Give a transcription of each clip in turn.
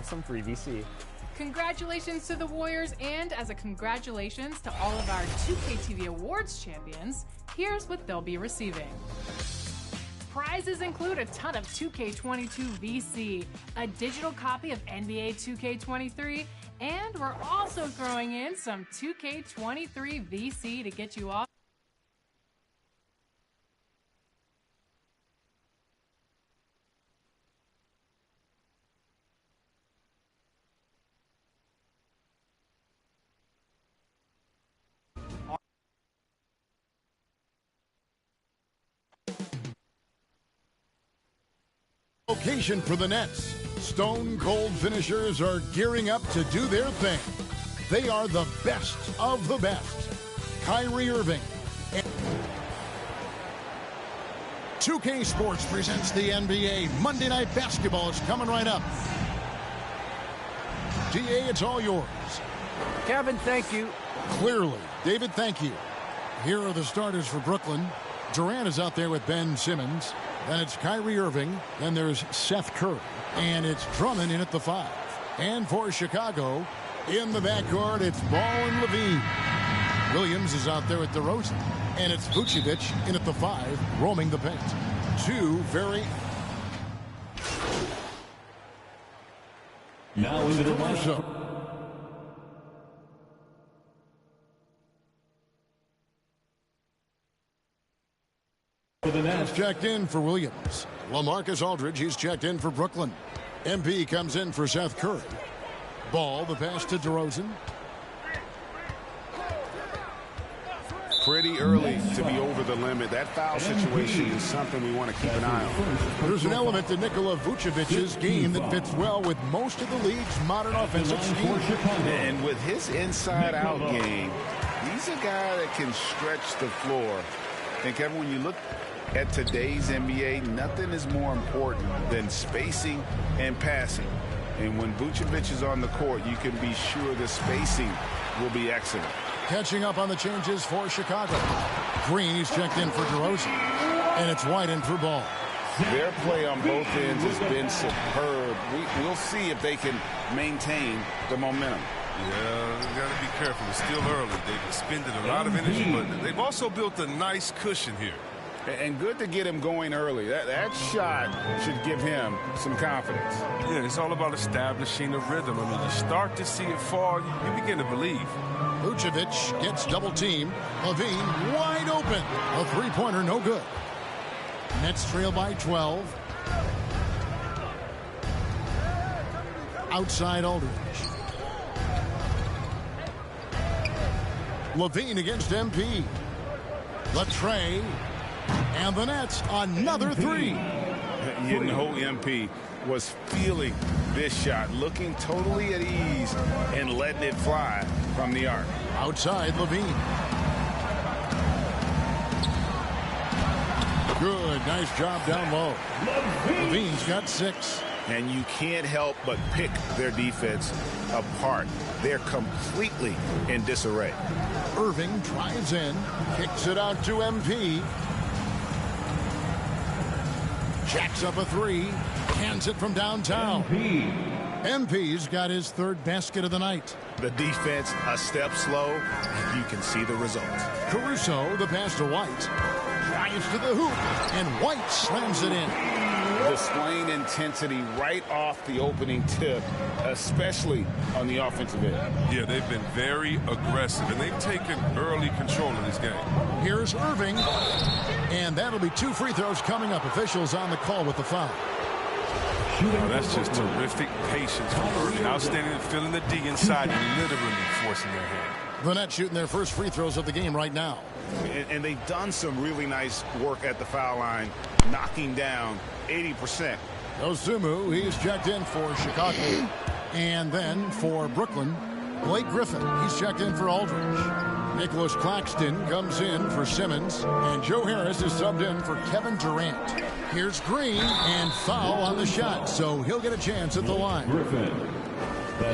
some free VC. Congratulations to the Warriors, and as a congratulations to all of our 2K TV Awards champions, here's what they'll be receiving. Prizes include a ton of 2K22 VC, a digital copy of NBA 2K23, and we're also throwing in some 2K23 VC to get you off. Location for the Nets. Stone Cold finishers are gearing up to do their thing. They are the best of the best. Kyrie Irving. 2K Sports presents the NBA. Monday Night Basketball is coming right up. DA, it's all yours. Kevin, thank you. Clearly. David, thank you. Here are the starters for Brooklyn. Durant is out there with Ben Simmons. Then it's Kyrie Irving. Then there's Seth Curry. And it's Drummond in at the 5. And for Chicago, in the backcourt, it's Ball and Levine. Williams is out there at DeRozan. And it's Vucevic in at the 5, roaming the paint. Two very... Now into the lineup. He's checked in for Williams. LaMarcus Aldridge, he's checked in for Brooklyn. MP comes in for Seth Curry. Ball, the pass to DeRozan. Pretty early to be over the limit. That foul situation is something we want to keep an eye on. There's an element to Nikola Vucevic's game that fits well with most of the league's modern offensive scheme. And with his inside-out game, he's a guy that can stretch the floor. And Kevin, when you look at today's NBA, nothing is more important than spacing and passing. And when Vucevic is on the court, you can be sure the spacing will be excellent. Catching up on the changes for Chicago. Green, he's checked in for DeRozan. And it's White in for Ball. Their play on both ends has been superb. We'll see if they can maintain the momentum. Yeah, you got to be careful. It's still early. They've expended a lot of energy, but they've also built a nice cushion here. And good to get him going early. That shot should give him some confidence. Yeah, it's all about establishing a rhythm. I mean, you start to see it fall, you begin to believe. Vucevic gets double teamed. Levine wide open. A three-pointer, no good. Nets trail by 12. Outside Aldridge. Levine against MP. Latrey. And the Nets, another three. You know MP was feeling this shot, looking totally at ease and letting it fly from the arc. Outside Levine. Good, nice job down low. Levine's got 6. And you can't help but pick their defense apart. They're completely in disarray. Irving drives in, kicks it out to MP. Jacks up a 3, hands it from downtown. MP's got his 3rd basket of the night. The defense a step slow, and you can see the result. Caruso, the pass to White. Drives to the hoop, and White slams it in. Displaying intensity right off the opening tip, especially on the offensive end. Yeah, they've been very aggressive, and they've taken early control of this game. Here's Irving, and that'll be 2 free throws coming up. Officials on the call with the foul. Oh, that's just terrific patience from Irving. Outstanding at filling the D inside and literally forcing their hand. The Nets shooting their first free throws of the game right now. And they've done some really nice work at the foul line, knocking down 80%. Osumu, he's checked in for Chicago. And then for Brooklyn, Blake Griffin, he's checked in for Aldridge. Nicholas Claxton comes in for Simmons. And Joe Harris is subbed in for Kevin Durant. Here's Green, and foul on the shot, so he'll get a chance at the line.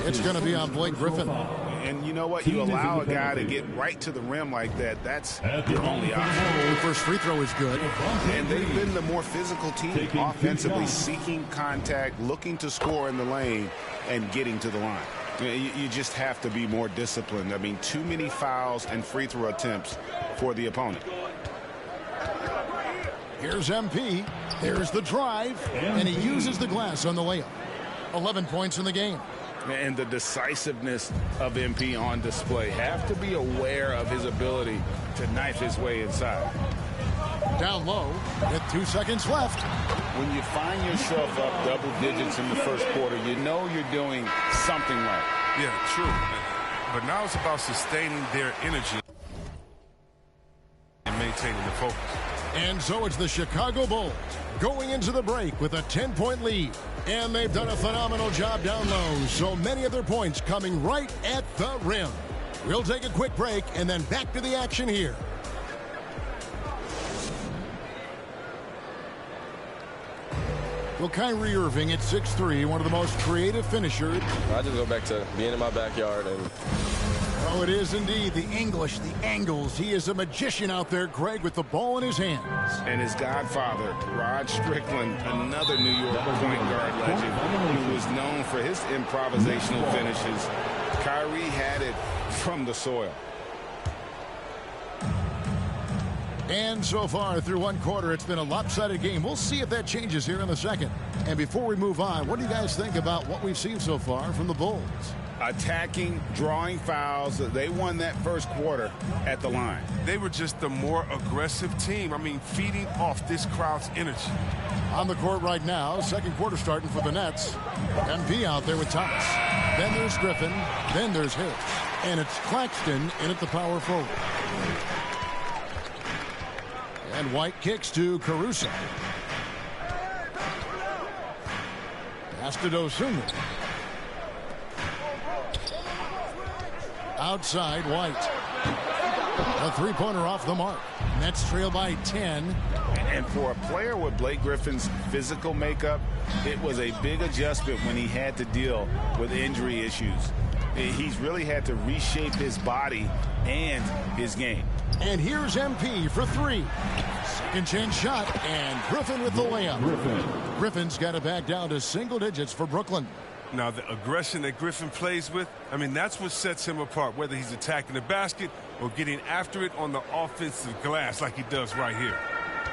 It's going to be on Blake Griffin. And you know what? You allow a guy to get right to the rim like that. That's your only option. The first free throw is good. And they've been the more physical team offensively, seeking contact, looking to score in the lane, and getting to the line. You just have to be more disciplined. I mean, too many fouls and free throw attempts for the opponent. Here's MP. There's the drive. And he uses the glass on the layup. 11 points in the game. And the decisiveness of MP on display. Have to be aware of his ability to knife his way inside. Down low with 2 seconds left. When you find yourself up double digits in the first quarter, you know you're doing something right. Yeah, true. But now it's about sustaining their energy and maintaining the focus. And so it's the Chicago Bulls going into the break with a 10-point lead. And they've done a phenomenal job down low. So many of their points coming right at the rim. We'll take a quick break and then back to the action here. Well, Kyrie Irving at 6'3", one of the most creative finishers. I just go back to being in my backyard. Oh, it is indeed. The English, the angles. He is a magician out there, Greg, with the ball in his hands. And his godfather, Rod Strickland, another New York point guard legend who was known for his improvisational finishes. Kyrie had it from the soil. And so far through one quarter, it's been a lopsided game. We'll see if that changes here in the second. And before we move on, what do you guys think about what we've seen so far from the Bulls? Attacking, drawing fouls. They won that first quarter at the line. They were just the more aggressive team. I mean, feeding off this crowd's energy. On the court right now, second quarter starting for the Nets. MP out there with Thomas. Then there's Griffin. Then there's Harris. And it's Claxton in at the power forward. And White kicks to Caruso. Pass to Dosunmu. Outside, White. A three-pointer off the mark. Nets trail by 10. And for a player with Blake Griffin's physical makeup, it was a big adjustment when he had to deal with injury issues. He's really had to reshape his body and his game. And here's MP for three. Second chance shot, and Griffin with the layup. Griffin's got it back down to single digits for Brooklyn. Now, the aggression that Griffin plays with, I mean, that's what sets him apart, whether he's attacking the basket or getting after it on the offensive glass like he does right here.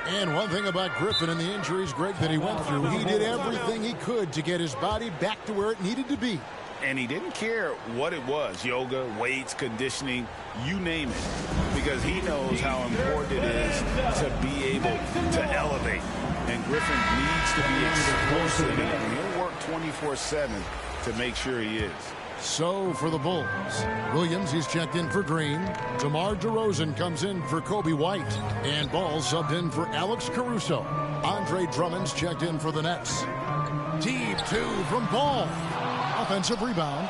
And one thing about Griffin and the injuries, Greg, that he went through, he did everything he could to get his body back to where it needed to be. And he didn't care what it was, yoga, weights, conditioning, you name it, because he knows how important it is to be able to elevate. And Griffin needs to be explosive, and he'll work 24/7 to make sure he is. So for the Bulls, Williams, he's checked in for Green. DeMar DeRozan comes in for Kobe White. And Ball subbed in for Alex Caruso. Andre Drummond's checked in for the Nets. Deep two from Ball. Offensive rebound.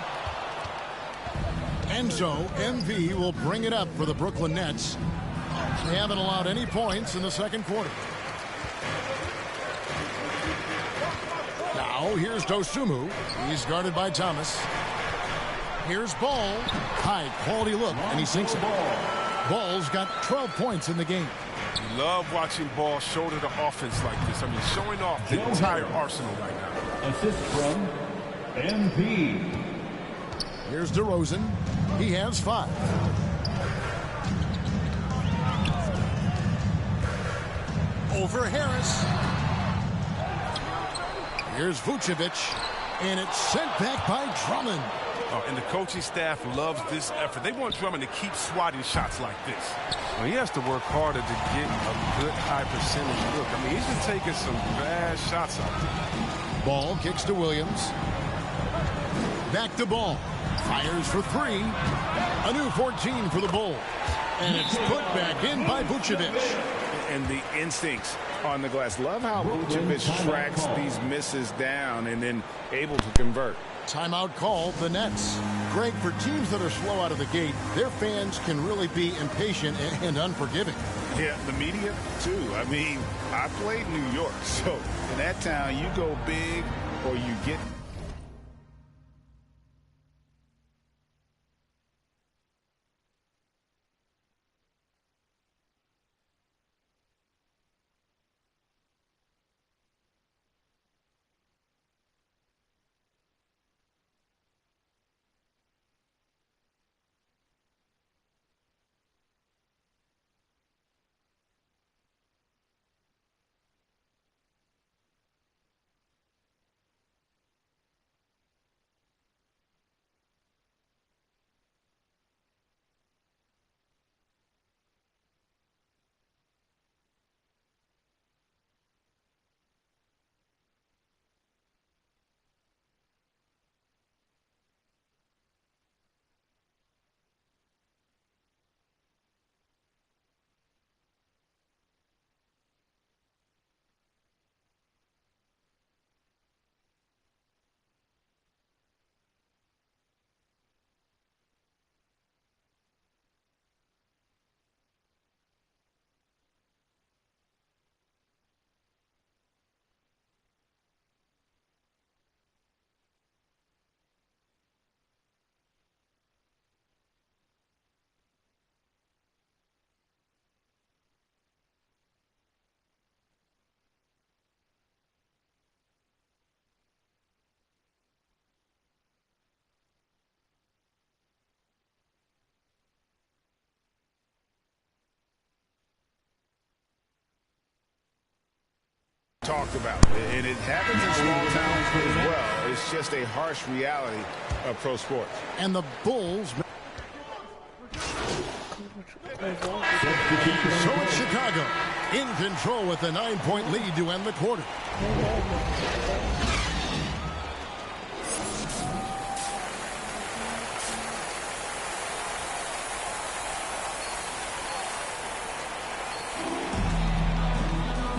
And so MV will bring it up for the Brooklyn Nets. They haven't allowed any points in the second quarter. Now here's Dosunmu. He's guarded by Thomas. Here's Ball. High quality look, and he sinks it. Ball's got 12 points in the game. You love watching Ball shoulder the offense like this. I mean, showing off the entire arsenal right now. Assist from MP. Here's DeRozan. He has 5. Over Harris. Here's Vucevic. And it's sent back by Drummond. Oh, and the coaching staff loves this effort. They want Drummond to keep swatting shots like this. Well, he has to work harder to get a good high percentage look. I mean, he's been taking some bad shots out there. Ball kicks to Williams. Back to Ball. Fires for 3. A new 14 for the Bulls. And it's put back in by Vucevic. And the instincts on the glass. Love how Vucevic tracks these misses down and then able to convert. Timeout called the Nets. Greg, for teams that are slow out of the gate, their fans can really be impatient and unforgiving. Yeah, the media, too. I mean, I played New York, so in that town, you go big or you get talked about. And it happens in small towns as well. It's just a harsh reality of pro sports. And the Bulls. So it's Chicago in control with a 9-point lead to end the quarter.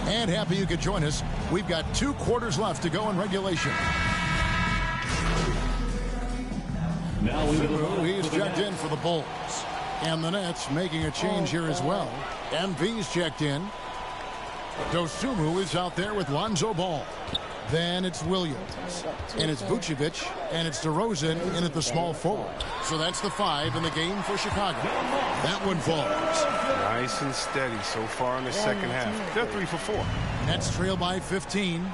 And happy you could join us. We've got 2 quarters left to go in regulation. Now he's checked in for the Bulls. And the Nets making a change here as well. MV's checked in. Dosunmu is out there with Lonzo Ball. Then it's Williams. And it's Vucevic. And it's DeRozan in at the small forward. So that's the 5 in the game for Chicago. That one falls. Nice and steady so far in the second half. They're 3 for 4. Nets trail by 15.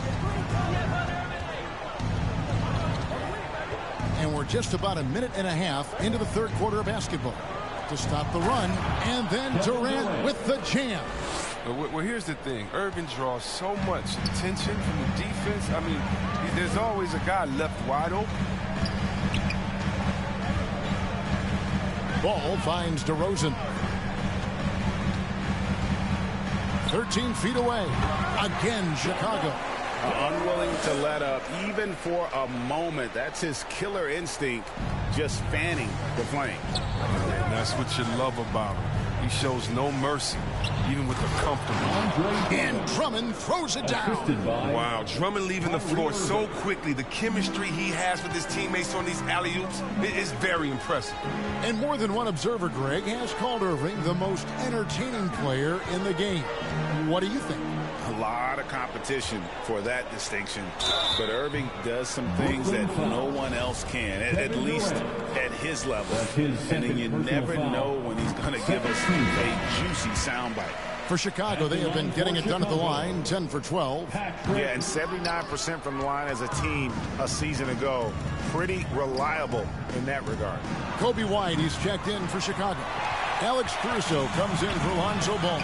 And we're just about a minute and a half into the third quarter of basketball. To stop the run, and then Durant with the jam. Well, here's the thing. Irving draws so much attention from the defense. I mean, there's always a guy left wide open. Ball finds DeRozan. 13 feet away. Again, Chicago. Unwilling to let up even for a moment. That's his killer instinct, just fanning the flame. And that's what you love about him. He shows no mercy, even with the comfortable. And Drummond throws it down. Wow, Drummond leaving the floor so quickly. The chemistry he has with his teammates on these alley-oops is very impressive. And more than one observer, Greg, has called Irving the most entertaining player in the game. What do you think? A lot of competition for that distinction, but Irving does some things that no one else can, at least at his level. And then you never know when he's going to give us a juicy soundbite. For Chicago, they have been getting it done at the line, 10 for 12. Yeah, and 79% from the line as a team a season ago. Pretty reliable in that regard. Kobe White, he's checked in for Chicago. Alex Caruso comes in for Lonzo Ball.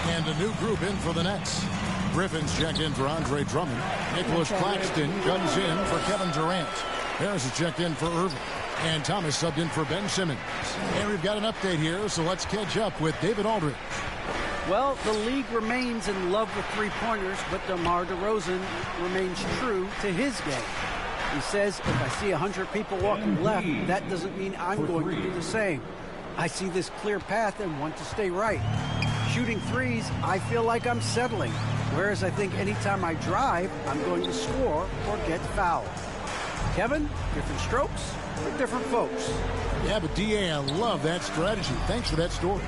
And a new group in for the Nets. Griffin's checked in for Andre Drummond. Nicholas Claxton comes in for Kevin Durant. Harris is checked in for Irving. And Thomas subbed in for Ben Simmons. And we've got an update here, so let's catch up with David Aldridge. Well, the league remains in love with three-pointers, but DeMar DeRozan remains true to his game. He says, if I see 100 people walking left, that doesn't mean I'm going to do the same. I see this clear path and want to stay right. Shooting threes, I feel like I'm settling. Whereas I think anytime I drive, I'm going to score or get fouled. Kevin, different strokes for different folks. Yeah, but D.A., I love that strategy. Thanks for that story.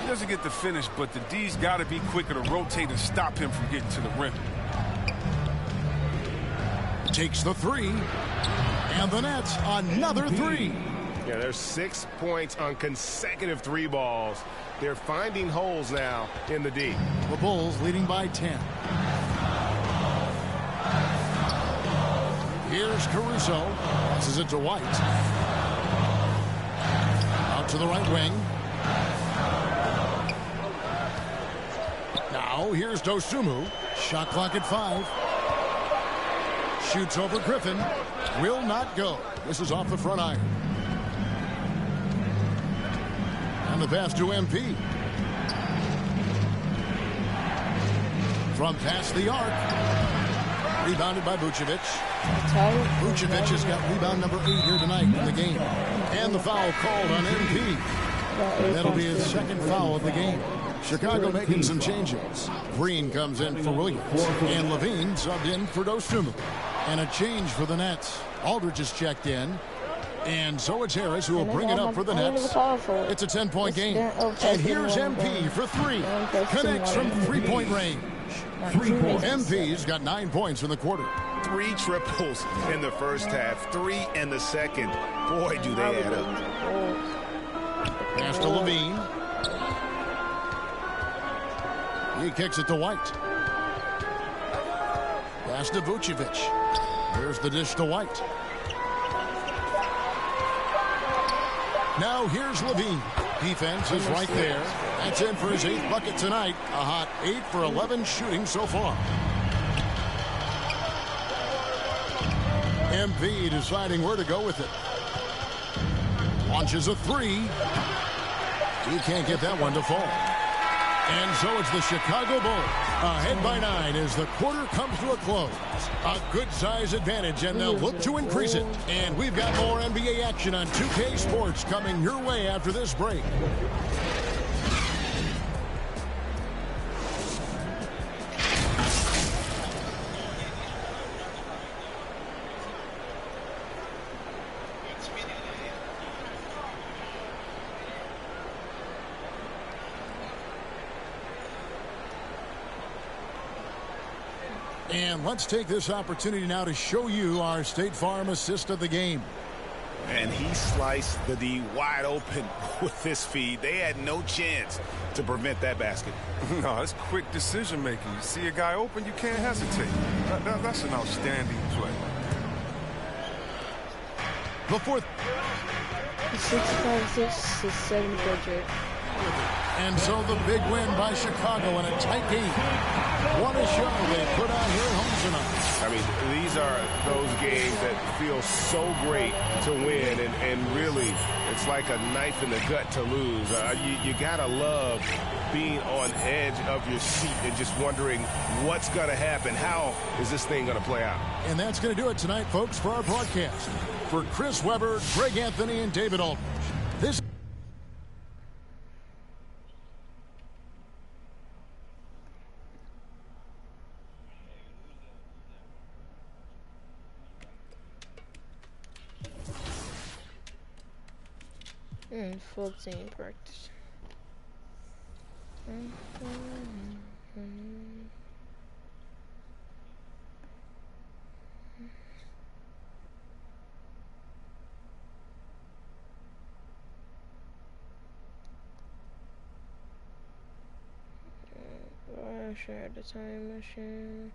He doesn't get the finish, but the D's got to be quicker to rotate and stop him from getting to the rim. Takes the three. And the Nets, another three. Yeah, there's 6 points on consecutive 3 balls. They're finding holes now in the D. The Bulls leading by 10. Here's Caruso. Passes it to White. Out to the right wing. Now here's Dosunmu. Shot clock at 5. Shoots over Griffin. Will not go. This is off the front iron. And the pass to MP. From past the arc. Rebounded by Vucevic. Vucevic has got rebound number 8 here tonight in the game. And the foul called on MP. That'll be his second foul of the game. Chicago making some changes. Green comes in for Williams. And Levine subbed in for Dosunmu. And a change for the Nets. Aldridge is checked in. And so it's Harris who will bring it up for the Nets. It's a 10-point game. And here's MP for 3. Connects from 3-point range. MP's got 9 points in the quarter. 3 triples in the first half, 3 in the second. Boy, do they add up. Pass to Levine. He kicks it to White. Pass to Vucevic. Here's the dish to White. Now here's Levine. Defense is right there. That's in for his 8th bucket tonight. A hot 8 for 11 shooting so far. MP deciding where to go with it. Launches a three. He can't get that one to fall. And so it's the Chicago Bulls ahead by 9 as the quarter comes to a close. A good size advantage, and they'll look to increase it. And we've got more NBA action on 2K Sports coming your way after this break. And let's take this opportunity now to show you our State Farm assist of the game. And he sliced the D wide open with this feed. They had no chance to prevent that basket. No, it's quick decision making. You see a guy open, you can't hesitate. That's an outstanding play. The fourth. 6'5", 6'7" And so the big win by Chicago in a tight game. What a show they put on here at home tonight. I mean, these are those games that feel so great to win, and really, it's like a knife in the gut to lose. You gotta love being on edge of your seat and just wondering what's gonna happen. How is this thing gonna play out? And that's going to do it tonight, folks, for our broadcast. For Chris Webber, Greg Anthony, and David Aldridge, this full team practice. I share the time machine.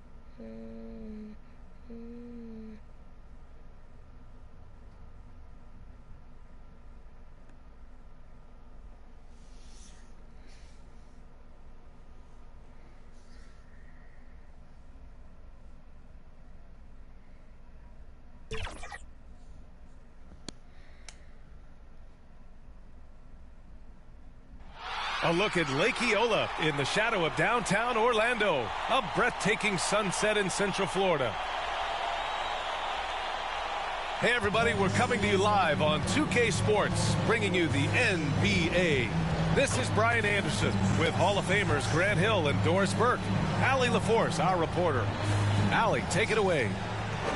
A look at Lake Eola in the shadow of downtown Orlando. A breathtaking sunset in Central Florida. Hey everybody, we're coming to you live on 2K Sports, bringing you the NBA. This is Brian Anderson with Hall of Famers Grant Hill and Doris Burke. Allie LaForce, our reporter. Allie, take it away.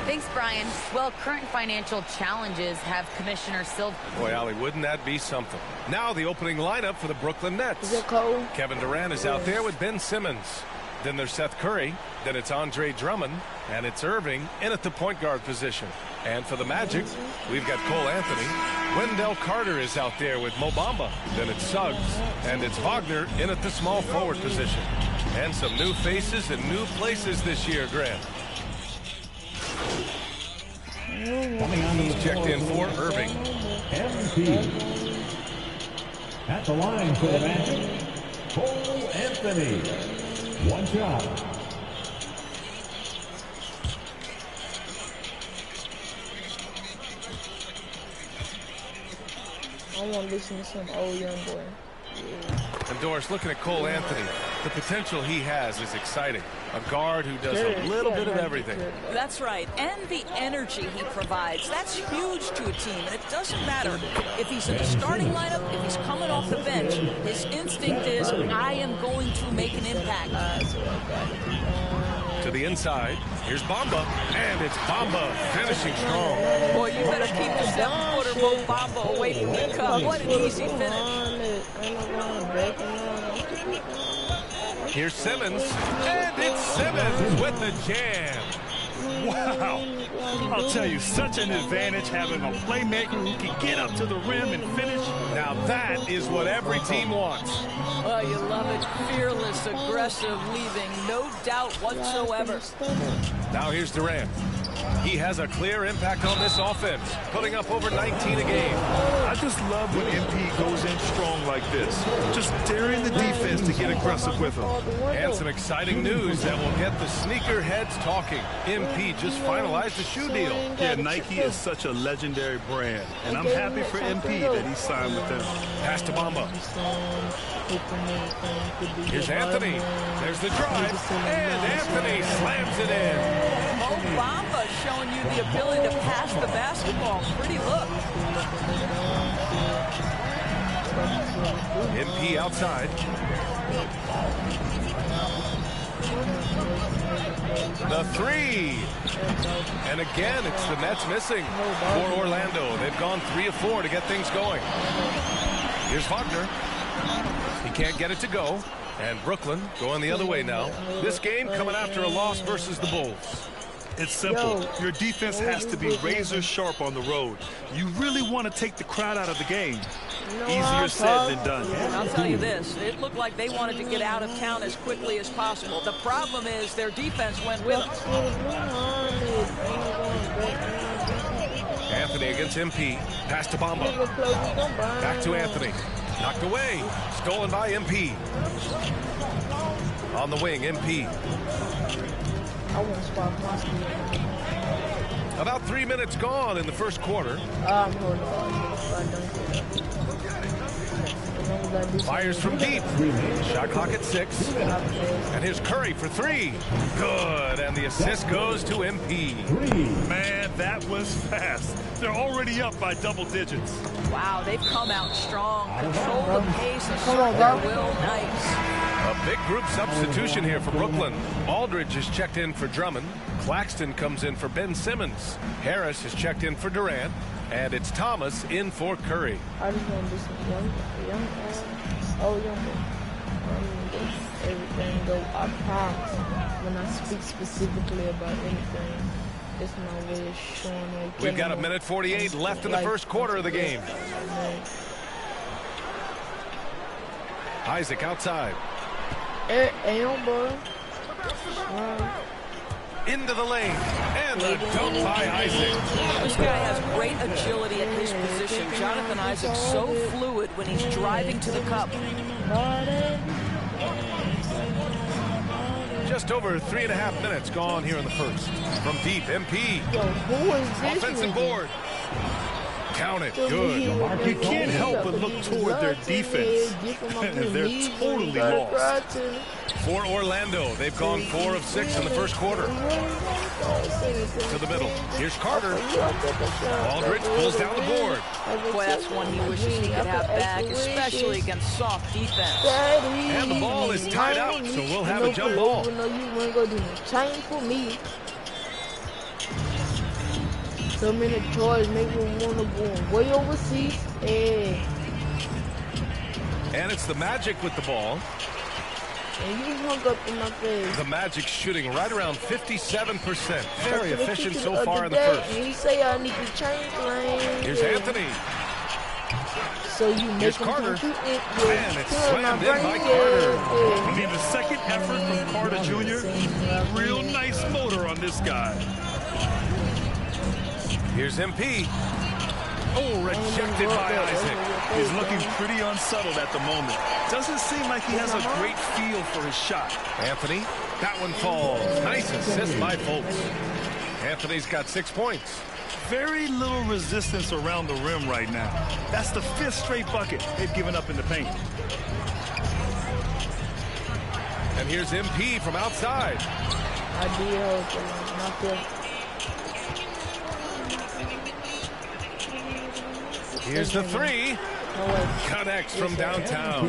Thanks, Brian. Well, current financial challenges have Commissioner Silver. Boy, Allie, wouldn't that be something? Now the opening lineup for the Brooklyn Nets. Is it cold? Kevin Durant is out there with Ben Simmons. Then there's Seth Curry. Then it's Andre Drummond. And it's Irving in at the point guard position. And for the Magic, we've got Cole Anthony. Wendell Carter is out there with Mo Bamba. Then it's Suggs. And it's Wagner in at the small forward position. And some new faces and new places this year, Grant. He's checked in for Irving. MP. At the line for the Magic, Cole Anthony. One shot. I want to listen to some old young boy. Yeah. And Doris, looking at Cole Anthony, the potential he has is exciting. A guard who does a little bit of everything. That's right. And the energy he provides, that's huge to a team. And it doesn't matter if he's in the starting lineup, if he's coming off the bench. His instinct is, I am going to make an impact. To the inside, here's Bamba. And it's Bamba finishing strong. Boy, you better keep the 7-footer Mo Bamba away from the cup. What an easy finish. Here's Simmons, and it's Simmons with the jam. Wow. I'll tell you, such an advantage having a playmaker who can get up to the rim and finish. Now that is what every team wants. Oh, you love it. Fearless, aggressive, leaving no doubt whatsoever. Now here's Durant. He has a clear impact on this offense, putting up over 19 a game. I just love when MP goes in strong like this, just daring the defense to get aggressive with him. And some exciting news that will get the sneaker heads talking. MP just finalized a shoe deal. Yeah, Nike is such a legendary brand, and I'm happy for MP that he signed with them. Pass to Bamba. Here's Anthony. There's the drive, and Anthony slams it in. Mo Bamba showing you the ability to pass the basketball. Pretty look. MP outside. The three. And again, it's the Nets missing for Orlando. They've gone 3 of 4 to get things going. Here's Wagner. He can't get it to go. And Brooklyn going the other way now. This game coming after a loss versus the Bulls. It's simple. Your defense has to be razor sharp on the road. You really want to take the crowd out of the game. Easier said than done. I'll tell you this, it looked like they wanted to get out of town as quickly as possible. The problem is their defense went with them. Anthony against MP. Pass to Bamba. Back to Anthony. Knocked away. Stolen by MP. On the wing, MP. About 3 minutes gone in the first quarter. Fires from deep. Shot clock at 6. And here's Curry for 3. Good. And the assist goes to MP. Man, that was fast. They're already up by double digits. Wow, they've come out strong. Control the pace and serve their will. Nice. A big group substitution here for Brooklyn. Aldridge is checked in for Drummond. Claxton comes in for Ben Simmons. Harris is checked in for Durant. And it's Thomas in for Curry. I just want to do some young everything go. I promise. When I speak specifically about anything, it's my way of showing like. We've got 1:48 left in the first quarter of the game. Isaac outside. Into the lane. And the dunk by Isaac. This guy has great agility at his position. Jonathan Isaac's so fluid when he's driving to the cup. Just over 3.5 minutes gone here in the first. From deep, MP. Yo, who is this? Offensive board. Count it. Good. You can't help but look toward their defense. They're totally lost. For Orlando, they've gone 4 of 6 in the first quarter. To the middle. Here's Carter. Aldridge pulls down the board. Boy, that's one he wishes he could have back, especially against soft defense. And the ball is tied out, so we'll have a jump ball. So many toys make me want to go way overseas. And it's the Magic with the ball. And you hung up in my face. The Magic shooting right around 57%. Very efficient so far in the first. And you say I need to change lanes. Here's Anthony. So you make Carter. And it's slammed in by Carter. I mean, the second effort from Carter Jr., real nice motor on this guy. Here's MP. Oh, rejected by Isaac. He's looking pretty unsettled at the moment. Doesn't seem like he has a great feel for his shot. Anthony, that one falls. Nice assist by Fultz. Anthony's got 6 points. Very little resistance around the rim right now. That's the 5th straight bucket they've given up in the paint. And here's MP from outside. I did hope not good. Here's the 3. Connects from downtown.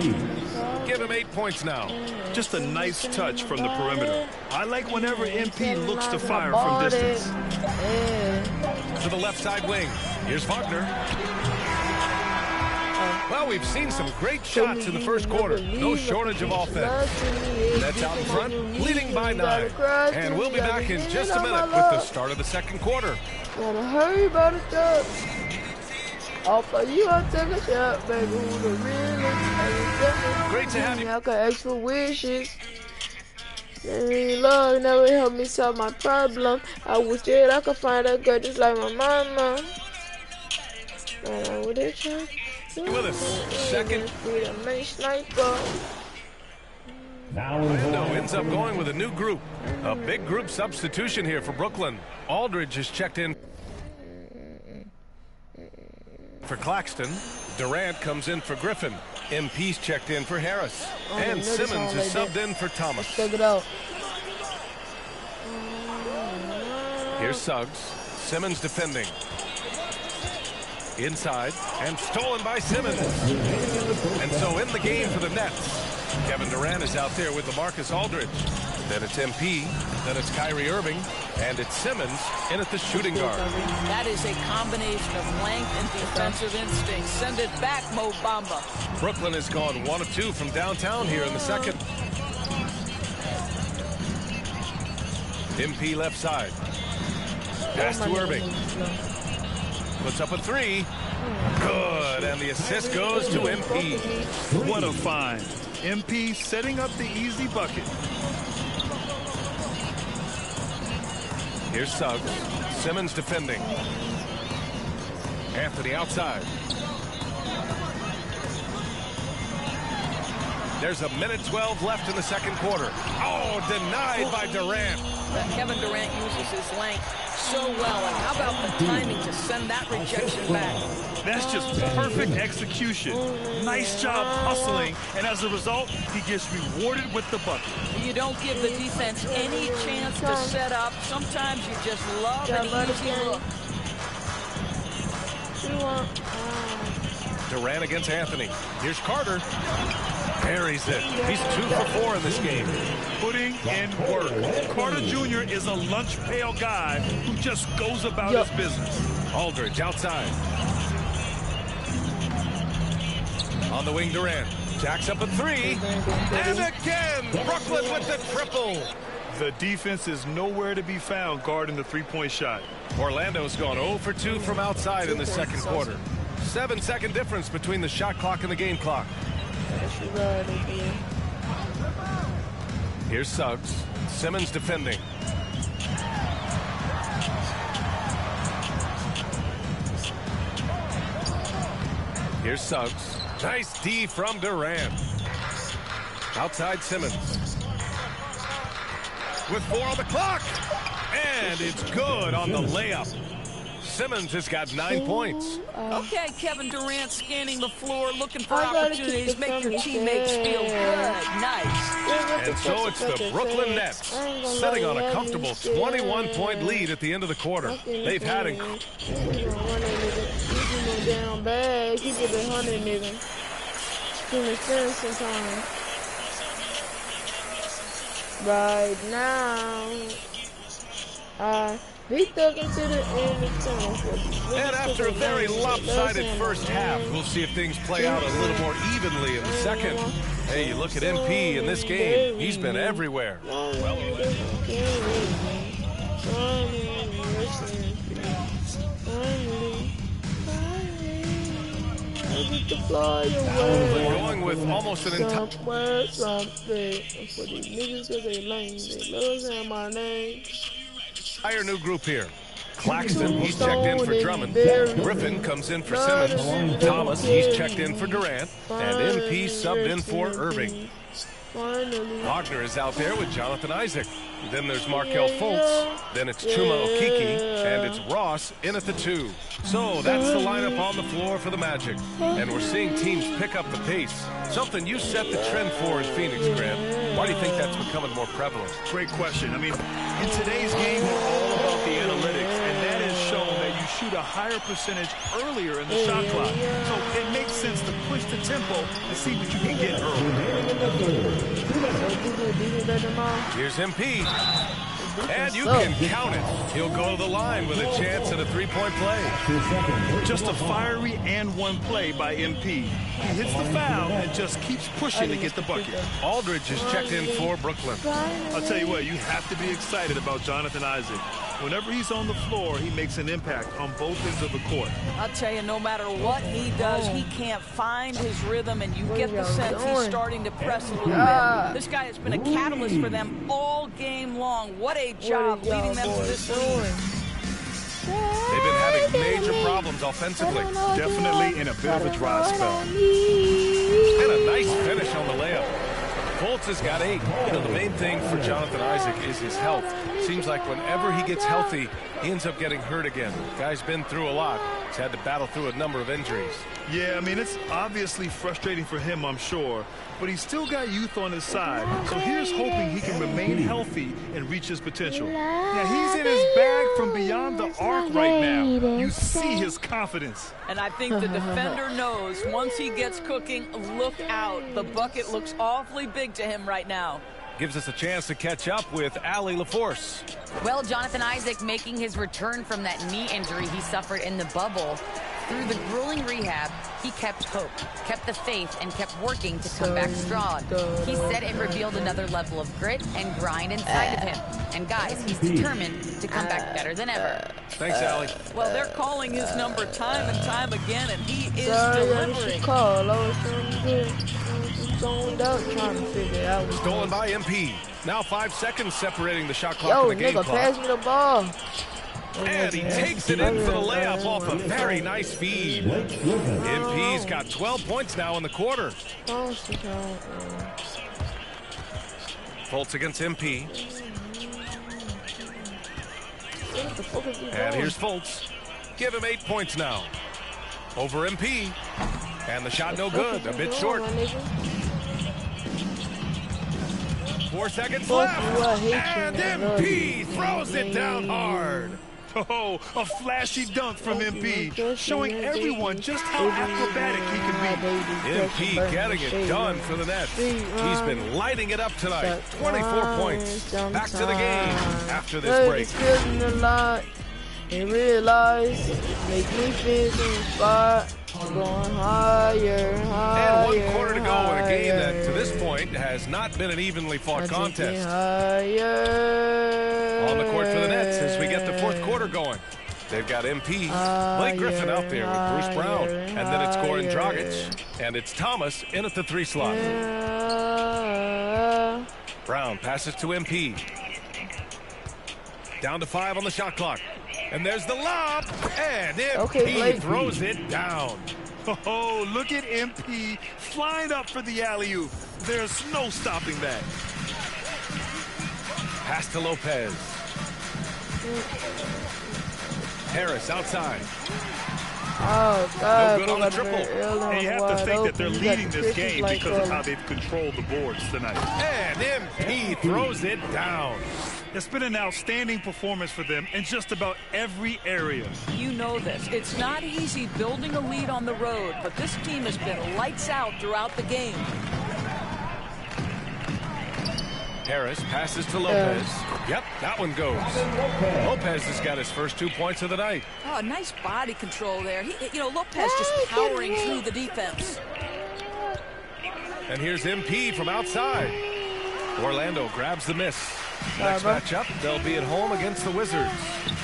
Give him 8 points now. Just a nice touch from the perimeter. I like whenever MP looks to fire from distance. To the left side wing. Here's Wagner. Well, we've seen some great shots in the first quarter. No shortage of offense. Nets out in front, leading by 9. And we'll be back in just a minute with the start of the second quarter. Gotta hurry about it, though. Off of you, I'll take a shot, baby. Who's the realest? Great to have you. I can ask for wishes. They love never helped me solve my problem. I wish that I could find a girl just like my mama. And I would have tried. With us, second. Orlando ends up going with a new group. A big group substitution here for Brooklyn. Aldridge is checked in for Claxton. Durant comes in for Griffin. MP's checked in for Harris. And Simmons is subbed in for Thomas. Check it out. Here's Suggs. Simmons defending. Inside, and stolen by Simmons. And so in the game for the Nets, Kevin Durant is out there with LaMarcus Aldridge. Then it's MP, then it's Kyrie Irving, and it's Simmons in at the shooting guard. That is a combination of length and defensive instinct. Send it back, Mo Bamba. Brooklyn has gone 1 of 2 from downtown here in the second. MP left side. Pass to Irving. Puts up a 3. Good, and the assist goes to MP. What a find. MP setting up the easy bucket. Here's Suggs. Simmons defending. Anthony outside. There's 1:12 left in the second quarter. Oh, denied by Durant. Kevin Durant uses his length so well. And how about the timing to send that rejection back? That's just perfect execution. Nice job hustling, and as a result, he gets rewarded with the bucket. You don't give the defense any chance to set up. Sometimes you just love an easy look. Durant against Anthony. Here's Carter. Buries it. He's 2 for 4 in this game. Putting in work. Carter Jr. is a lunch pail guy who just goes about his business. Aldridge outside. On the wing, Durant. Jacks up a 3. And again, Brooklyn with the triple. The defense is nowhere to be found guarding the three-point shot. Orlando's gone 0 for 2 from outside in the second quarter. 7-second difference between the shot clock and the game clock. Here's Suggs. Simmons defending. Here's Suggs. Nice D from Durant. Outside Simmons. With 4 on the clock. And it's good on the layup. Simmons has got 9 points. Okay, Kevin Durant scanning the floor, looking for opportunities. Make your teammates feel good. Nice. And so it's the Brooklyn Nets sitting on a comfortable 21-point lead at the end of the quarter. They've had it. Down bad. Keep it 100, nigga. Give me sense sometimes. Right now, he took him to the end of the And after a very lopsided first half, we'll see if things play out a little more evenly in the second. Hey, you look at MP in this game, he's been everywhere. Going with almost an entire new group here. Claxton, he's checked in for Drummond. Griffin comes in for Simmons. Thomas, he's checked in for Durant. And MP subbed in for Irving. Wagner is out there with Jonathan Isaac. Then there's Markelle Fultz. Then it's Chuma Okeke. And it's Ross in at the 2. So that's the lineup on the floor for the Magic. And we're seeing teams pick up the pace. Something you set the trend for in Phoenix, Grant. Why do you think that's becoming more prevalent? Great question. I mean, in today's game, we're all about the analytics. And that has shown that you shoot a higher percentage earlier in the shot clock. So it makes sense to push the tempo and see what you can get early. Here's MP. And you can count it. He'll go to the line with a chance at a three-point play. Just a fiery and one play by MP. He hits the foul and just keeps pushing to get the bucket. Aldridge is checked in for Brooklyn. I'll tell you what, you have to be excited about Jonathan Isaac. Whenever he's on the floor, he makes an impact on both ends of the court. I'll tell you, no matter what he does, he can't find his rhythm, and you get the sense he's starting to press a little bit. This guy has been a catalyst for them all game long. What a job leading them to this lead. They've been having major problems offensively. Definitely in a bit of a dry spell. And a nice finish on the layup. Fultz has got 8. You know, the main thing for Jonathan Isaac is his health. Seems like whenever he gets healthy, he ends up getting hurt again. Guy's been through a lot. He's had to battle through a number of injuries. Yeah, I mean, it's obviously frustrating for him, I'm sure. But he's still got youth on his side. So here's hoping he can remain healthy and reach his potential. Now, he's in his bag from beyond the arc right now. You see his confidence. And I think the defender knows once he gets cooking, look out. The bucket looks awfully big to him right now. Gives us a chance to catch up with Allie LaForce. Well, Jonathan Isaac making his return from that knee injury he suffered in the bubble. Through the grueling rehab, he kept hope, kept the faith, and kept working to come back strong. He said it revealed another level of grit and grind inside of him. And guys, he's determined to come back better than ever. Thanks, Allie. Well, they're calling his number time and time again, and he is delivering. Stolen by MP. Now 5 seconds separating the shot clock and the game clock. Pass me the ball. And he takes it in for the layup off a very nice feed. MP's got 12 points now in the quarter. Fultz against MP. And here's Fultz. Give him 8 points now. Over MP. And the shot no good. A bit short. 4 seconds left. And MP throws it down hard. Oh, a flashy dunk from MP, showing everyone just how acrobatic he can be. MP getting it done for the Nets. He's been lighting it up tonight. 24 points. Back to the game after this break. And realize, make me feel inspired. Going higher, higher. And 1 quarter to go in a game that, to this point, has not been an evenly fought contest. On the court for the Nets as we get the 4th quarter going. They've got MP, Blake Griffin out there with Bruce Brown, and then it's Goran Dragic, and it's Thomas in at the 3 slot. Brown passes to MP. Down to 5 on the shot clock. And there's the lob, and MP throws it down. Oh, look at MP flying up for the alley-oop. There's no stopping that. Pass to Lopez. Harris outside. Oh, God. No good on the triple. And you have to think that they're leading this game because of how they've controlled the boards tonight. And MP throws it down. It's been an outstanding performance for them in just about every area. You know this. It's not easy building a lead on the road, but this team has been lights out throughout the game. Harris passes to Lopez. Yep, that one goes. Lopez has got his first 2 points of the night. Oh, nice body control there. Lopez just powering through the defense. And here's MP from outside. Orlando grabs the miss. Next matchup, they'll be at home against the Wizards.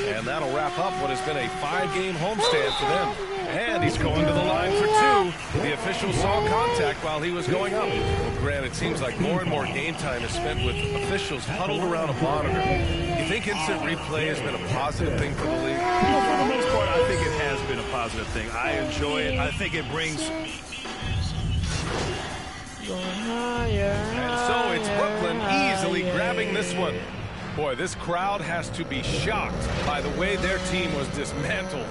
And that'll wrap up what has been a 5-game homestand for them. And he's going to the line for 2. The official saw contact while he was going up. Well, Grant, it seems like more and more game time is spent with officials huddled around a monitor. You think instant replay has been a positive thing for the league? Well, for the most part, I think it has been a positive thing. I enjoy it. I think it brings... And so it's Brooklyn easily grabbing this one. Boy, this crowd has to be shocked by the way their team was dismantled.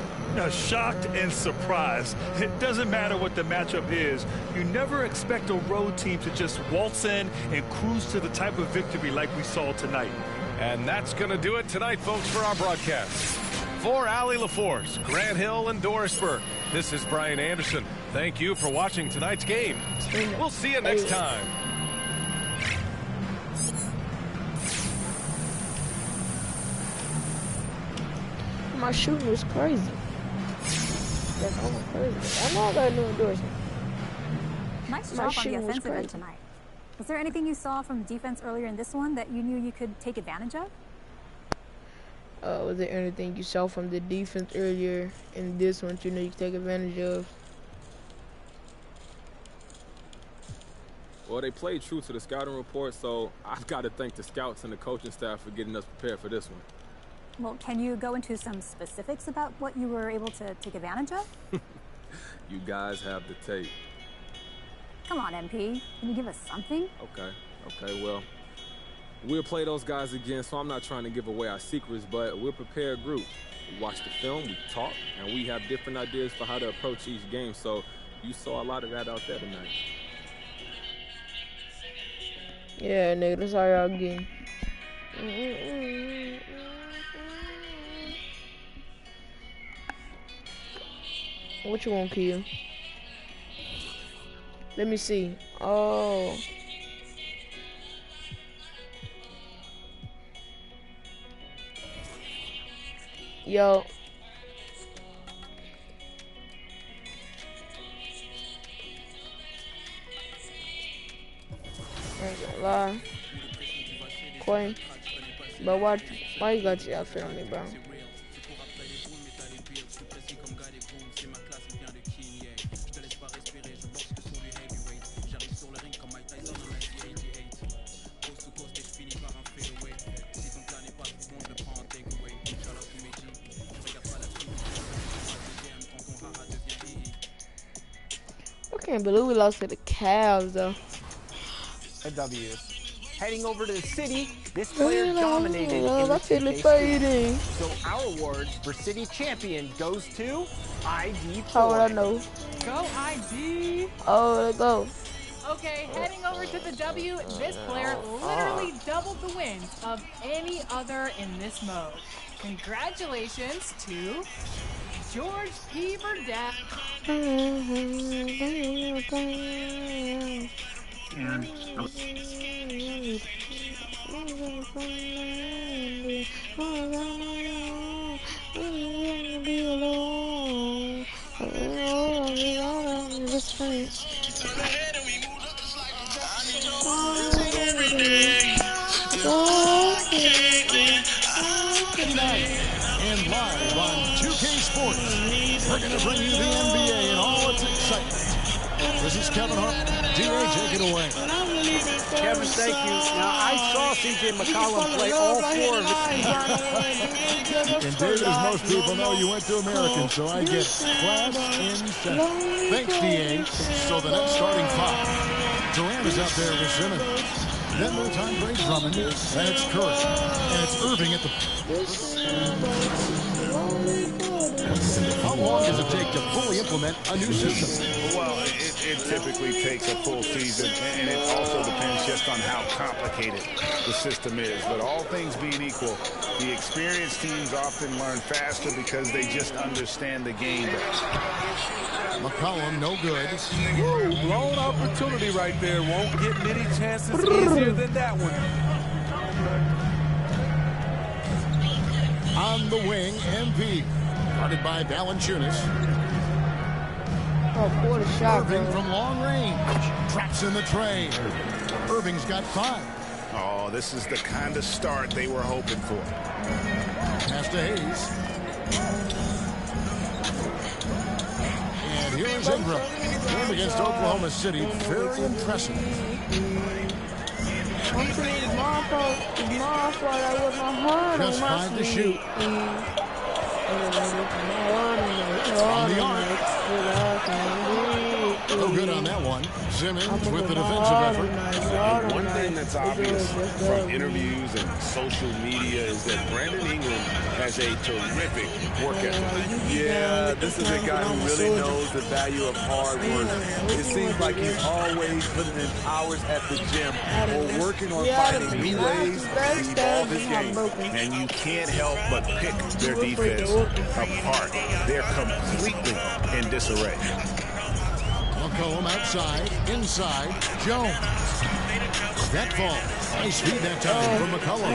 Shocked and surprised. It doesn't matter what the matchup is. You never expect a road team to just waltz in and cruise to the type of victory like we saw tonight. And that's going to do it tonight, folks, for our broadcast. For Allie LaForce, Grant Hill, and Doris Burke, this is Brian Anderson. Thank you for watching tonight's game. We'll see you next time. My shooting was crazy. That's almost crazy. I know I got a new endorsement. Nice job on the offensive end tonight. Was there anything you saw from the defense earlier in this one that you knew you could take advantage of? Was there anything you saw from the defense earlier in this one you know you could take advantage of? Well, they played true to the scouting report, so I've got to thank the scouts and the coaching staff for getting us prepared for this one. Well, can you go into some specifics about what you were able to take advantage of? You guys have the tape. Come on, MP. Can you give us something? Okay, well, we'll play those guys again, so I'm not trying to give away our secrets, but we're a prepared group. We watch the film, we talk, and we have different ideas for how to approach each game, so you saw a lot of that out there tonight. Yeah, nigga, that's how y'all get. What you want, Kia? Let me see. Oh. Yo. I ain't gonna lie. Quay. But why you got your outfit on me, bro? I can't believe we lost to the Cavs, though. A W. Heading over to the city, this player dominated in the 2K studio. So our award for city champion goes to ID. How would I know? Go ID. Oh, let's go. Okay, heading over to the W, this player literally doubled the wins of any other in this mode. Congratulations to George P. Burdett. And live on 2K Sports, we're going to bring you the NBA and all its excitement. This is Kevin Hart. DA, take it away. Kevin, thank you. Now, I saw C.J. McCollum play all 4 of his. And David, as most people know, you went to American, so I get class in session. Thanks, DA. So the next starting 5. Durant is out there with Simmons. Then there's Andre Drummond, then it's Curry, and it's Irving at the... How long does it take to fully implement a new system? Well, it typically takes a full season, and it also depends just on how complicated the system is. But all things being equal, the experienced teams often learn faster because they just understand the game better. McCollum, no good. Woo, blown opportunity right there. Won't get many chances easier than that one. On the wing, MP. Guarded by Valanciunas. Oh, what a shot, Irving bro. from long range. Traps in the tray. Irving's got 5. Oh, this is the kind of start they were hoping for. Pass to Hayes. And here is Ingram. Game against Oklahoma City. Very impressive. It's my fault. I was not hard Just on my 5 to shoot. On the arc. No good on that one. Simmons with the defensive effort. And one thing that's obvious from interviews and social media is that Brandon Ingram has a terrific work ethic. Yeah, this is a guy who really knows the value of hard work. It seems like he's always putting in hours at the gym or working on finding new ways to evolve his game. And you can't help but pick their defense apart. They're completely in disarray. McCollum outside, inside, Jones. That ball. Nice feed that time from McCollum.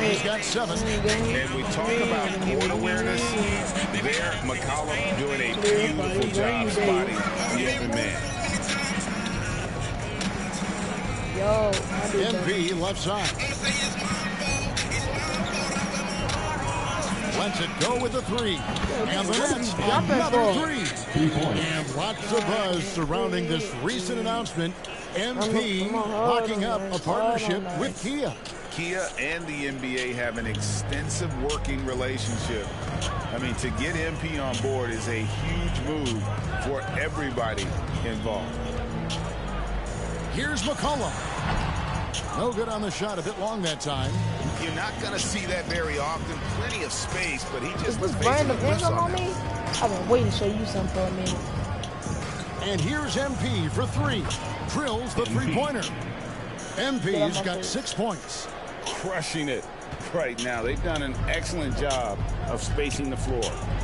He's got 7. And we talk about court awareness. There, McCollum doing a beautiful job spotting the open man. Yo, MP left side. Lets it go with the 3. And the Nets another 3. And lots of buzz surrounding this recent announcement MP locking up a partnership with Kia. Kia and the NBA have an extensive working relationship. I mean, to get MP on board is a huge move for everybody involved. Here's McCollum. No good on the shot, a bit long that time. You're not going to see that very often. Plenty of space, but he just was Is facing the this random on on me? I've been waiting to show you something for a minute. And here's MP for three. Drills the three-pointer. MP's got 6 points. Crushing it right now. They've done an excellent job of spacing the floor.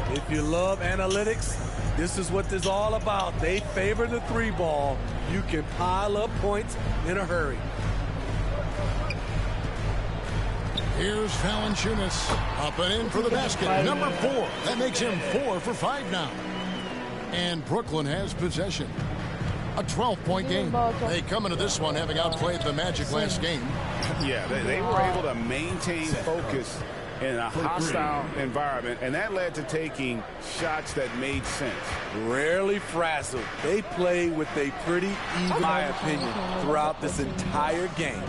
If you love analytics, this is what this is all about. They favor the three ball. You can pile up points in a hurry. Here's Valanciunas. Up and in for the basket. Number 4. That makes him 4 for 5 now. And Brooklyn has possession. A 12-point game. They come into this one having outplayed the Magic last game. Yeah, they were able to maintain focus in a hostile environment, and that led to taking shots that made sense. Rarely frazzled. They play with a pretty even, my opinion, throughout this entire game.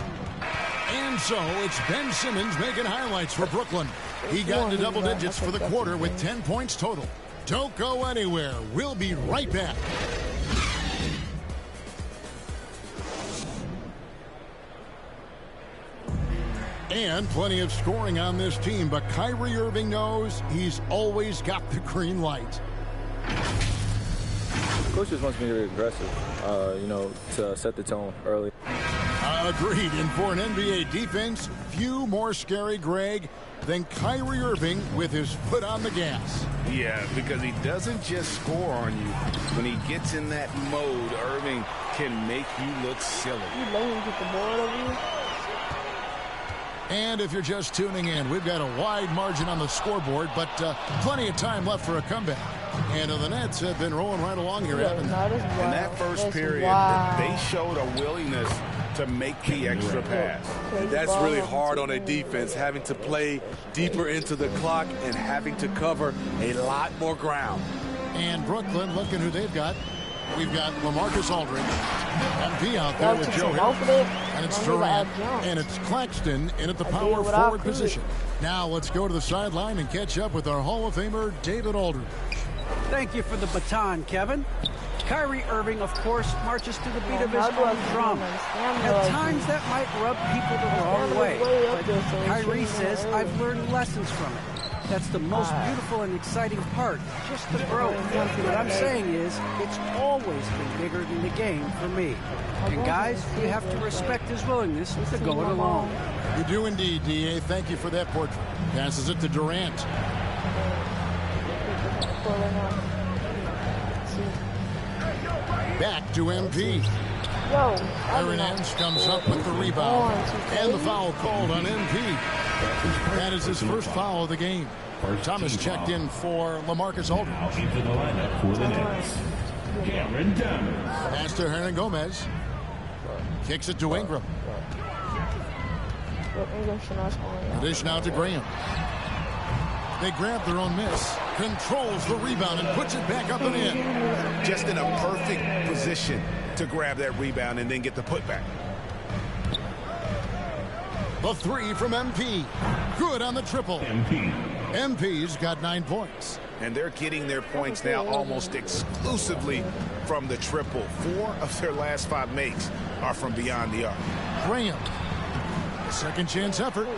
And so it's Ben Simmons making highlights for Brooklyn. He got into double digits for the quarter with 10 points total. Don't go anywhere. We'll be right back. And plenty of scoring on this team, but Kyrie Irving knows he's always got the green light. Coach just wants me to be aggressive, to set the tone early. Agreed. And for an NBA defense, few more scary, Greg, than Kyrie Irving with his foot on the gas. Yeah, because he doesn't just score on you. When he gets in that mode, Irving can make you look silly. You let him get the ball over you? And if you're just tuning in, we've got a wide margin on the scoreboard, but plenty of time left for a comeback. And the Nets have been rolling right along here, haven't they? In that first period, they showed a willingness to make the extra pass. That's really hard on a defense, having to play deeper into the clock and having to cover a lot more ground. And Brooklyn, looking who they've got. We've got LaMarcus Aldridge, MP out there with Joe Harris, and it's Durant, and it's Claxton in at the power forward position. Now let's go to the sideline and catch up with our Hall of Famer, David Aldridge. Thank you for the baton, Kevin. Kyrie Irving, of course, marches to the beat of his own drum. At times that might rub people the wrong way, but Kyrie says, I've learned lessons from it. That's the most beautiful and exciting part, just the growth. What I'm saying is, it's always been bigger than the game for me. And guys, you have to respect his willingness to go it alone. You do indeed, D.A. Thank you for that portrait. Passes it to Durant. Back to MP. Aaron Nance comes up with the rebound. And the foul called on MP. That is his first foul of the game. Thomas checked in for LaMarcus Aldridge. Into the lineup for the Nets, Cameron Thomas. Pass to Hernan Gomez. Kicks it to Ingram. Dish now to Graham. They grab their own miss. Controls the rebound and puts it back up and in. Just in a perfect position to grab that rebound and then get the putback. The three from MP. Good on the triple. MP's got 9 points. And they're getting their points now almost exclusively from the triple. 4 of their last 5 makes are from beyond the arc. Graham. Second chance effort.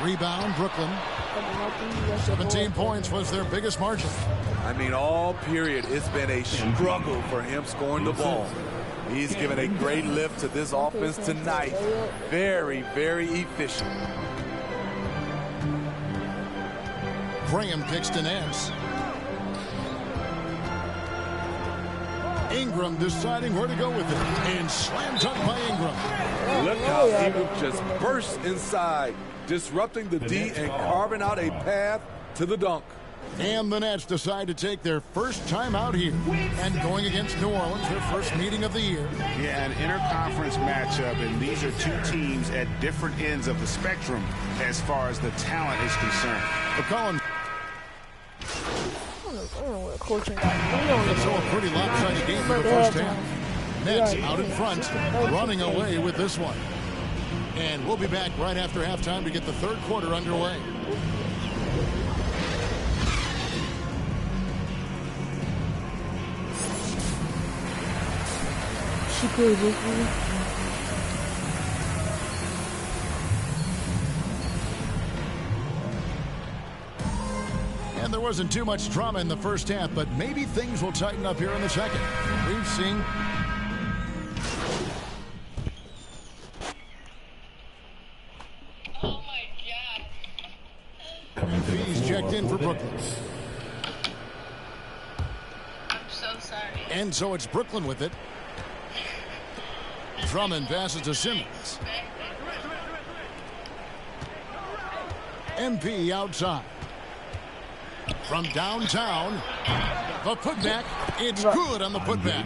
Rebound, Brooklyn. 17 points was their biggest margin. I mean, all period, it's been a struggle for him scoring the ball. He's given a great lift to this offense tonight. Very, very efficient. Graham kicks to Nance. Ingram deciding where to go with it. And slam dunk by Ingram. Look how Ingram just bursts inside, disrupting the D and carving out a path to the dunk. And the Nets decide to take their first time out here. And going against New Orleans, their first meeting of the year. Yeah, an interconference matchup, and these are two teams at different ends of the spectrum as far as the talent is concerned. McCollum. Coaching. It's all a pretty lopsided game for the first half. Nets out in front, running away with this one. And we'll be back right after halftime to get the third quarter underway. And there wasn't too much drama in the first half, but maybe things will tighten up here in the second. We've seen he's checked in for Brooklyn. I'm so sorry. And so it's Brooklyn with it. Drummond passes to Simmons. MP outside. From downtown, the putback. It's good on the putback.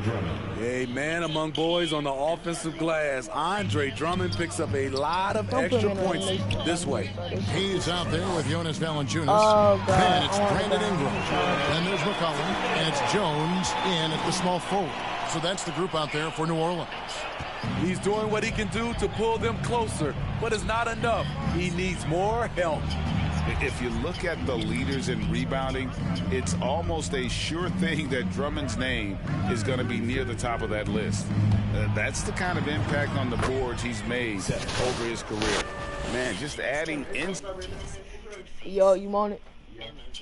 A man among boys on the offensive glass. Andre Drummond picks up a lot of extra points this way. He's out there with Jonas Valanciunas. Then it's Brandon Ingram. Then there's McCollum. And it's Jones in at the small forward. So that's the group out there for New Orleans. He's doing what he can do to pull them closer, but it's not enough. He needs more help. If you look at the leaders in rebounding, it's almost a sure thing that Drummond's name is going to be near the top of that list. That's the kind of impact on the boards he's made over his career. Man, just adding in. Yo, you want it?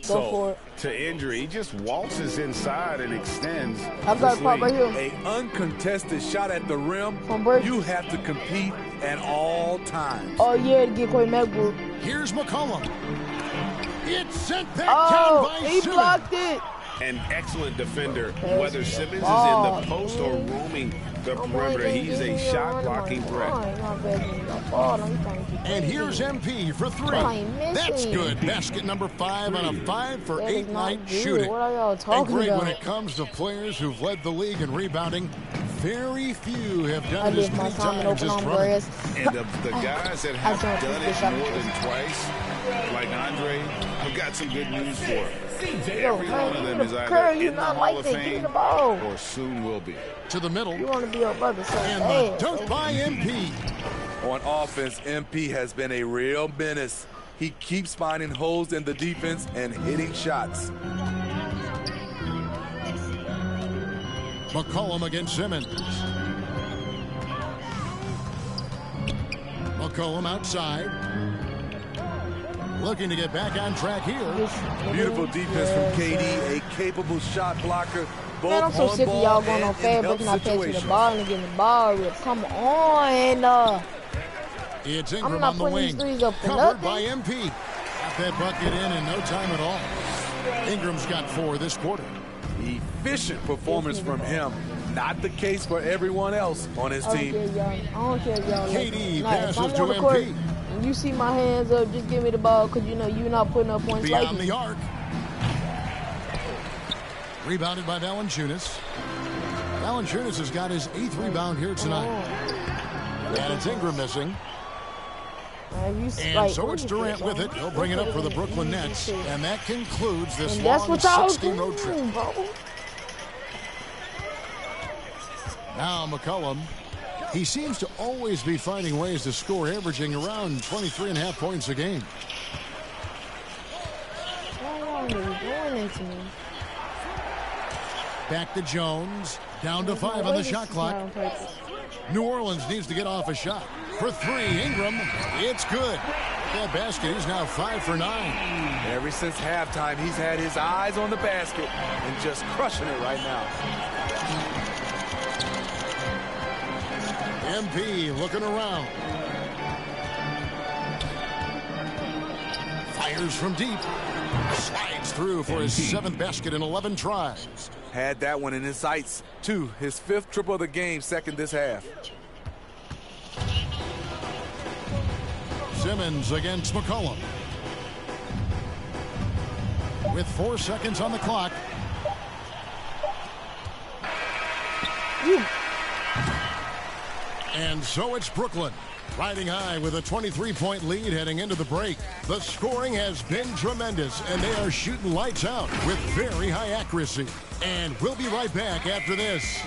Go for it. To injury, he just waltzes inside and extends. I've got a pop right here. An uncontested shot at the rim. You have to compete at all times. Oh, yeah, to get Quay McBrook. Here's McCollum. It's sent back down by he Simmons. blocked it. An excellent defender, whether Simmons is in the post or roaming the perimeter. He's a shot-blocking threat. And here's MP for three. That's good. Basket number 5 on a 5-for-8 night shooting. What are y'all talking and great about? when it comes to players who've led the league in rebounding. Very few have done it as many times as Drummond. And the guys that have done it more than twice, like Andre, I've got some good news for him. Every one of them is either in the Hall of Fame or soon will be. To the middle. You want to be your brother, so and the dunk by MP. On offense, MP has been a real menace. He keeps finding holes in the defense and hitting shots. McCollum against Simmons. McCollum outside. Looking to get back on track here. Beautiful defense from KD, a capable shot blocker. Both Man, I'm so sick of y'all going on fast, but not passing the ball and getting the ball ripped. Come on. It's Ingram I'm not on the putting wing. these threes up for Covered nothing. by MP. Got that bucket in no time at all. Ingram's got 4 this quarter. Efficient performance from him. Not the case for everyone else on his team. I don't care if y'all KD like passes if I'm to on the court, MP. and you see my hands up, just give me the ball because you know you're not putting up points like Beyond me. the arc. Rebounded by Valanciunas. Valanciunas has got his 8th rebound here tonight. And it's Ingram missing. And so it's Durant with it. He'll bring it up for the Brooklyn Nets. And that concludes this And that's long what y'all 16 road trip. doing, bro. Now McCollum. He seems to always be finding ways to score, averaging around 23.5 points a game. Why are you doing it to me? Back to Jones. Down to 5 on the shot clock. New Orleans needs to get off a shot. For 3, Ingram. It's good. That basket, he's now 5 for 9. Ever since halftime, he's had his eyes on the basket and just crushing it right now. MP looking around. Fires from deep. Slides through for his 7th basket in 11 tries. Had that one in his sights, too. His 5th triple of the game, second this half. Simmons against McCollum. With 4 seconds on the clock. And so it's Brooklyn, riding high with a 23-point lead heading into the break. The scoring has been tremendous, and they are shooting lights out with very high accuracy. And we'll be right back after this.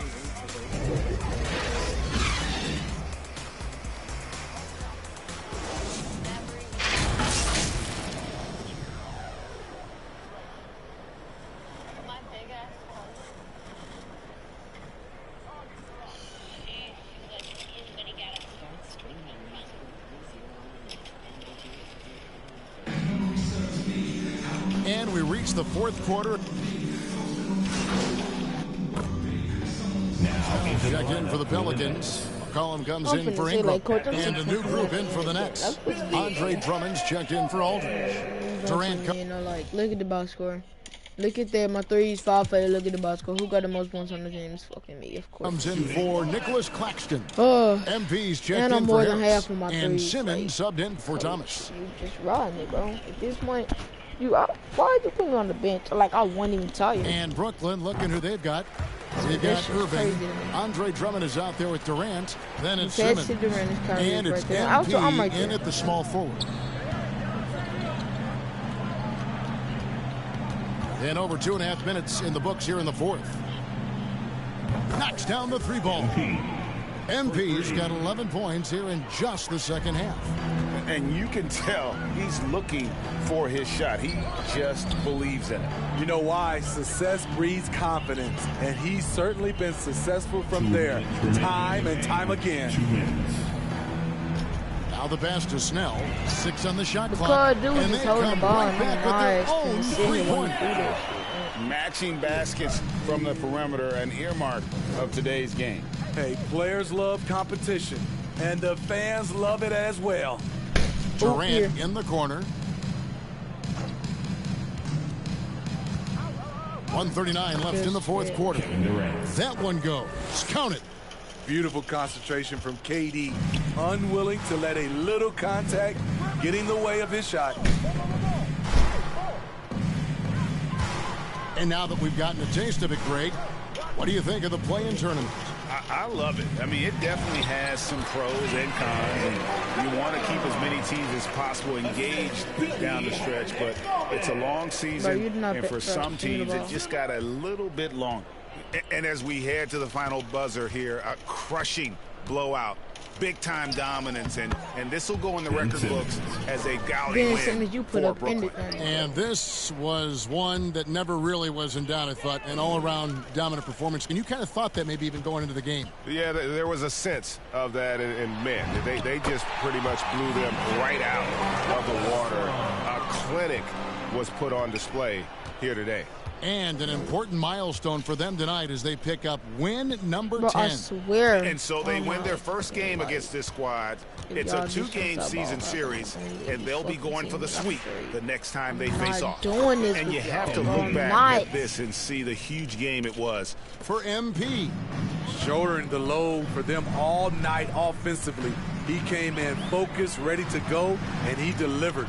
we reach the fourth quarter. Check in for the Pelicans. McCollum comes in for Ingram. And a new group in for the Nets. Andre Drummond's checked in for Aldridge. Durant. Look at the box score. Look at that. My threes foul fade. Look at the box score. Who got the most points on the team? It's fucking me, of course. Comes in for Nicholas Claxton. And MP's checked in I'm for more than Harris. half of my And threes. Simmons subbed in for Thomas. You just riding it, bro. At this point, why did you put me on the bench? Like, I wasn't even tired. And Brooklyn, looking who they've got. They've got Irving. Andre Drummond is out there with Durant. Then it's Simmons. And it's MP in at the small forward. And over 2.5 minutes in the books here in the fourth. Knocks down the three ball. MP's got 11 points here in just the second half. And you can tell he's looking for his shot. He just believes in it. You know why? Success breeds confidence, and he's certainly been successful from there, time and time again. Now the pass to Snell. 6 on the shot clock. And they come right back with their own 3-point. Matching baskets from the perimeter, an earmark of today's game. Hey, players love competition, and the fans love it as well. Durant in the corner. 1:39 left in the fourth quarter. That one goes. Count it. Beautiful concentration from KD. Unwilling to let a little contact get in the way of his shot. And now that we've gotten a taste of it, Greg, what do you think of the play-in tournament? I love it. I mean, it definitely has some pros and cons, and you want to keep as many teams as possible engaged down the stretch, but it's a long season, and for some teams, it just got a little bit long. And as we head to the final buzzer here, a crushing blowout. Big-time dominance, and this will go in the record books as a gaudy win for Brooklyn. And this was one that never really was in doubt, I thought, an all-around dominant performance. And you kind of thought that maybe even going into the game. Yeah, there was a sense of that, and man, they just pretty much blew them right out of the water. A clinic was put on display here today. And an important milestone for them tonight as they pick up win number 10. I swear. And so they win their first game against this squad. It's a 2-game season series, and they'll be going for the sweep the next time they face off. And you have to look back at this and see the huge game it was for MP. Shouldering the load for them all night offensively. He came in focused, ready to go, and he delivered.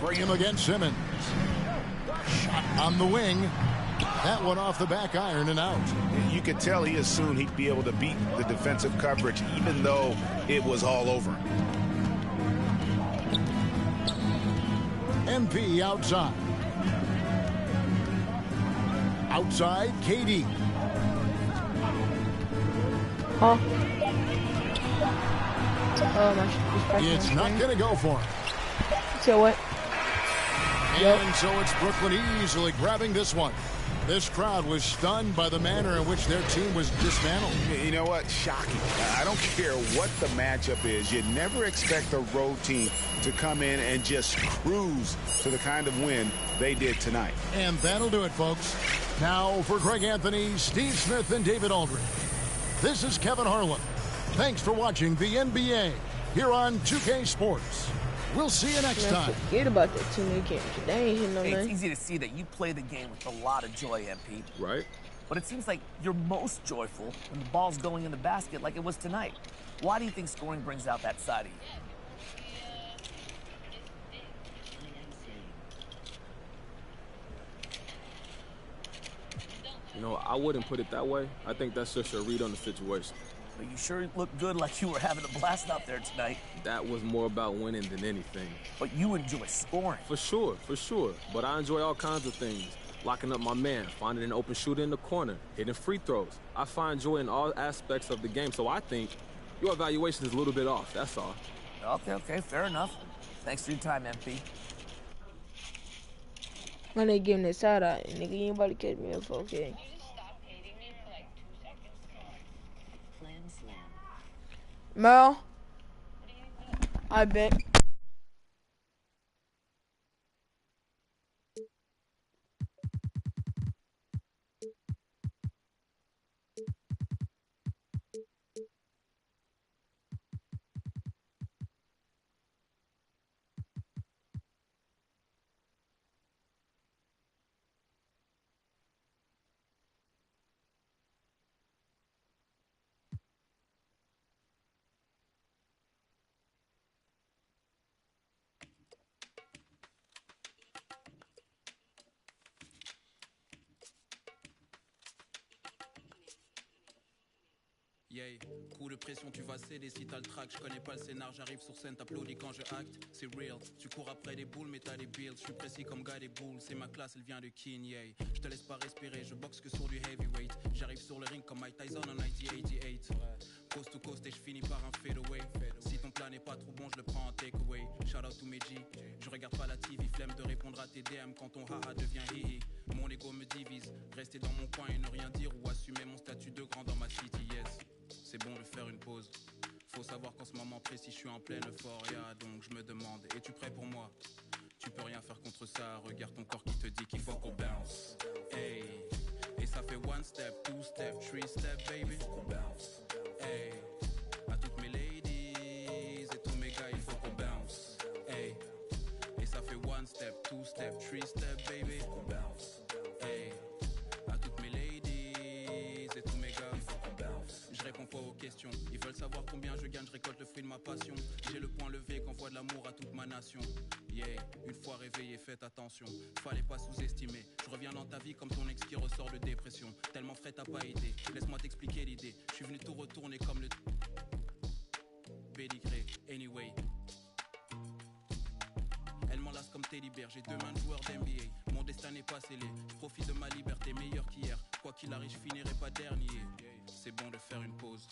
Bring him against Simmons. Shot on the wing. That one off the back iron and out. You could tell he assumed he'd be able to beat the defensive coverage, even though it was all over. MP outside. Outside, KD. Oh, It's not going to go for him. So what? And so it's Brooklyn easily grabbing this one. This crowd was stunned by the manner in which their team was dismantled. You know what? Shocking. I don't care what the matchup is. You never expect a road team to come in and just cruise to the kind of win they did tonight. And that'll do it, folks. Now for Greg Anthony, Steve Smith, and David Aldridge. This is Kevin Harlan. Thanks for watching the NBA here on 2K Sports. We'll see you next time. Forget about that teammate game. They ain't hitting no It's easy to see that you play the game with a lot of joy, MP. Right. But it seems like you're most joyful when the ball's going in the basket like it was tonight. Why do you think scoring brings out that side of you? You know, I wouldn't put it that way. I think that's just your read on the situation. But you sure looked good, like you were having a blast out there tonight. That was more about winning than anything. But you enjoy scoring. For sure, for sure. But I enjoy all kinds of things. Locking up my man, finding an open shooter in the corner, hitting free throws. I find joy in all aspects of the game, so I think your evaluation is a little bit off, that's all. Okay, fair enough. Thanks for your time, MP. When they give him the side eye, nigga, you ain't about to catch me up, okay? Mel, I bet. Yeah, coup de pression, tu vas céder si t'as le track. Je connais pas le scénar, j'arrive sur scène, t'applaudis quand je acte. C'est real, tu cours après des boules, mais t'as des builds. Je suis précis comme gars des boules, c'est ma classe, elle vient de King, yeah. Je te laisse pas respirer, je boxe que sur du heavyweight. J'arrive sur le ring comme Mike Tyson en 1988. Coast to coast et je finis par un fadeaway. Si ton plat n'est pas trop bon, je le prends en takeaway. Shout out to Meji, je regarde pas la TV, flemme de répondre à tes DM quand ton haha devient hihi. Mon ego me divise, rester dans mon coin et ne rien dire ou assumer mon statut de grand dans ma city, yes. C'est bon de faire une pause. Faut savoir qu'en ce moment précis, je suis en pleine euphoria. Donc je me demande, es-tu prêt pour moi? Tu peux rien faire contre ça. Regarde ton corps qui te dit qu'il faut qu'on bounce. Hey. Et ça fait one step, two step, three step, baby. Hey. À toutes mes ladies et tous mes gars, il faut qu'on bounce. Hey. Et ça fait one step, two step, three step, baby. Hey. À toutes mes ladies et tous mes gars, il faut qu'on bounce. Je réponds pas aux questions. Ils veulent savoir combien je gagne, je récolte le fruit de ma passion. J'ai le poing levé, qu'envoie de l'amour à toute ma nation. Yeah, une fois réveillé, faites attention. Fallait pas sous-estimer. Je reviens dans ta vie comme ton ex qui ressort de dépression. Tellement frais, t'as pas été. Laisse-moi t'expliquer l'idée. Je suis venu tout retourner comme le pédigré. Anyway. Elle m'enlace comme Teddy Bear, j'ai 2 mains de joueur d'NBA. Mon destin n'est pas scellé, je profite de ma liberté meilleure qu'hier. Quoi qu'il arrive, je finirai pas dernier. C'est bon de faire une pause.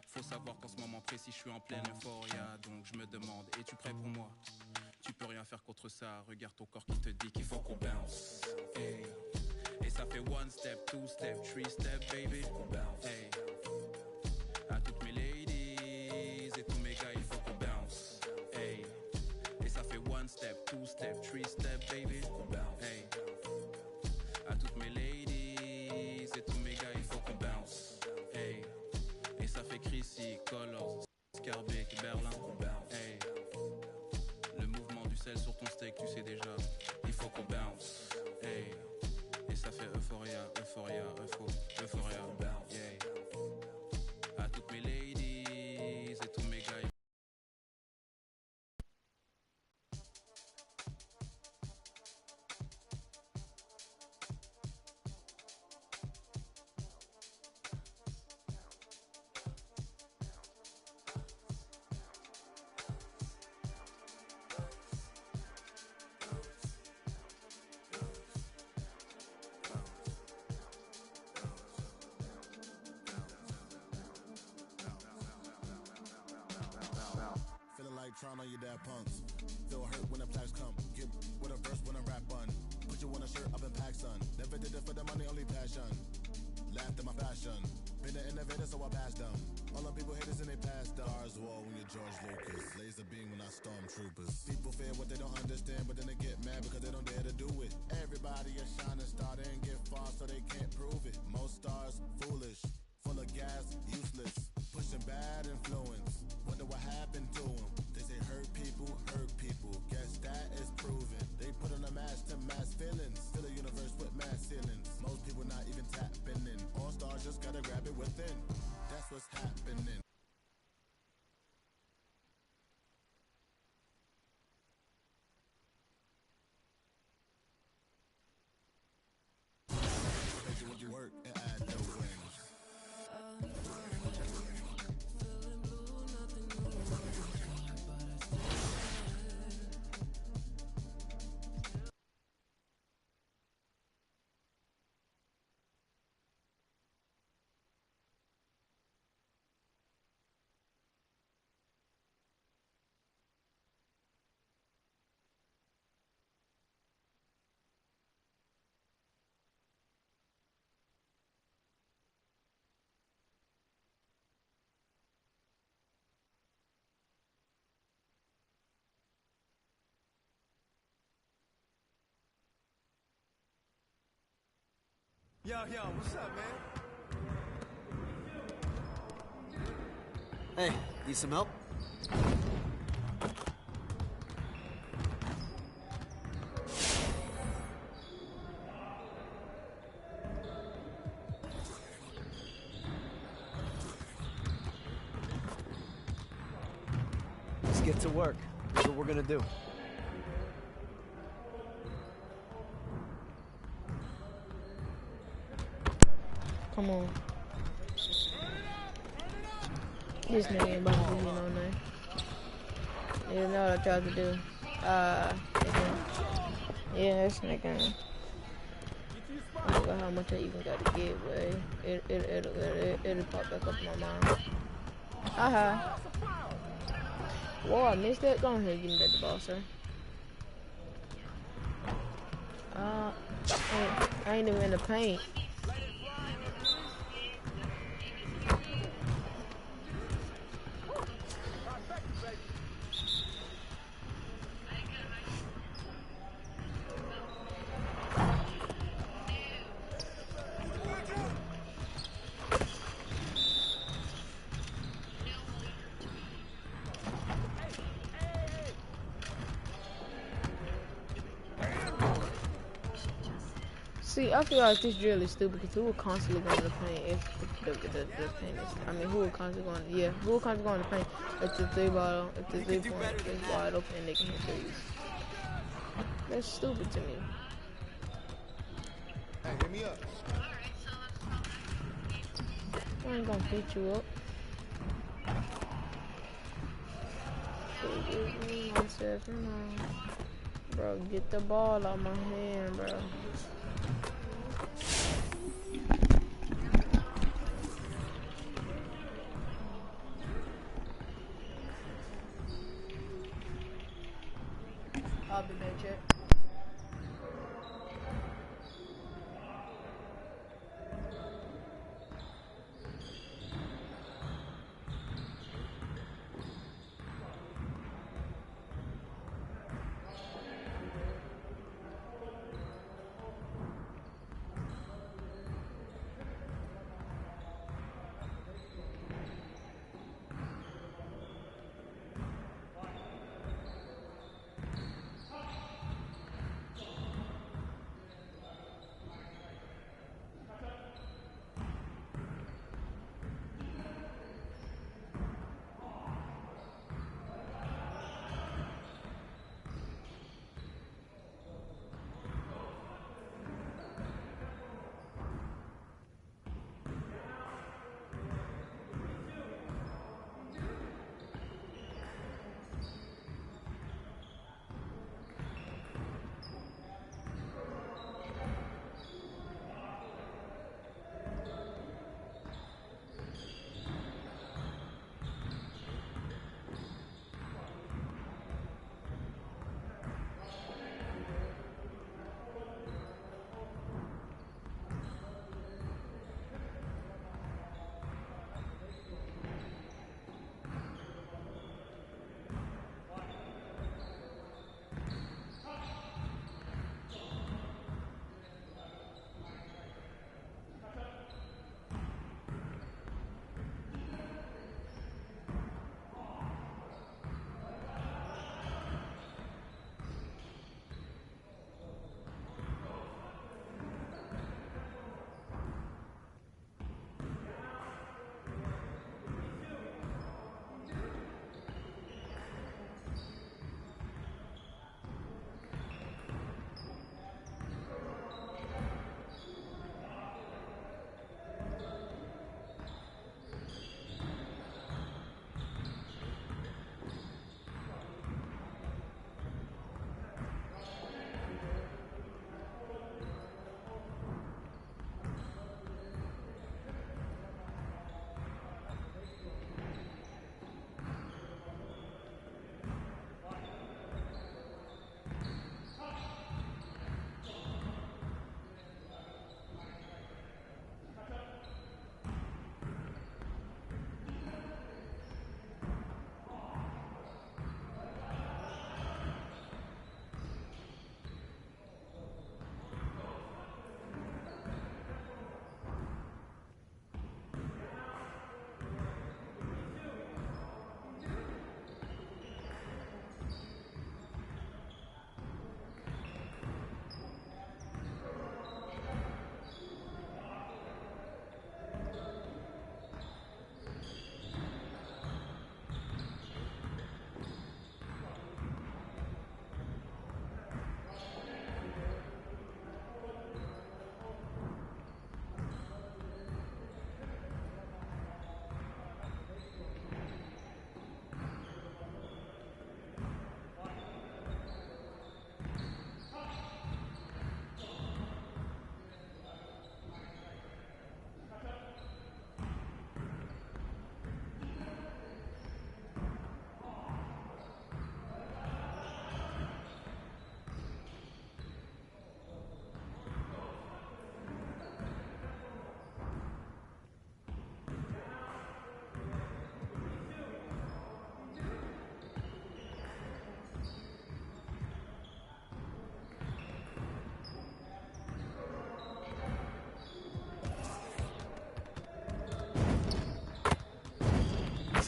Faut savoir qu'en ce moment précis, je suis en pleine euphoria. Donc je me demande, es-tu prêt pour moi? Tu peux rien faire contre ça, regarde ton corps qui te dit qu'il faut qu'on bounce. Hey. Et ça fait one step, two step, three step, baby. Hey. À toutes mes ladies et tous mes gars, il faut qu'on bounce. Hey. Et ça fait one step, two step, three step, baby. Hey. À toutes mes ladies et tous mes gars, il faut qu'on bounce. Hey. Et ça fait Chrissy, Colors, Scarbeck, Berlin. Hey. Le mouvement du sel sur ton steak, tu sais déjà. Il faut qu'on bounce. Hey. Et ça fait euphoria, euphoria, euphoria. Yeah. À toutes mes ladies et tous mes gars. Trying on your dad punks. Feel hurt when the plaques come. Get with a verse when I rap on. Put you on a shirt, I've been packed, son. Never did it for the money, only passion. Laughed at my fashion. Been an innovator, so I passed them. All the people haters and they passed them. Stars wall when you're George Lucas. Laser beam when I stormtroopers. People fear what they don't understand, but then they get mad because they don't dare to do it. Everybody a shining star, they ain't get far, so they can't prove it. Most stars, foolish. Full of gas, useless. Pushing bad influence. Wonder what happened to them. They say hurt people. Guess that is proven. They put on a mask to mask feelings. Fill a universe with mass ceilings. Most people not even tapping in. All stars just gotta grab it within. That's what's happening. Make you work and add those wings. Yo, what's up, man? Hey, need some help? Let's get to work. That's what we're gonna do. Come on. This nigga ain't about to do no nothing. You know what I tried to do. Yeah, this nigga. I don't know how much I even got to get, but it'll pop back up in my mind. Aha. Whoa, I missed that. Go ahead and give me that the ball, sir. I ain't even in the paint. See, I feel like this drill is stupid because who will constantly go in the paint if the paint is, I mean, who will constantly go in, who will constantly go in the paint if the three point is wide open and they can hit threes. That's stupid to me. Hey, hit me up. I ain't gonna beat you up. Myself, bro, get the ball out my hand, bro. I'll be there, Chet.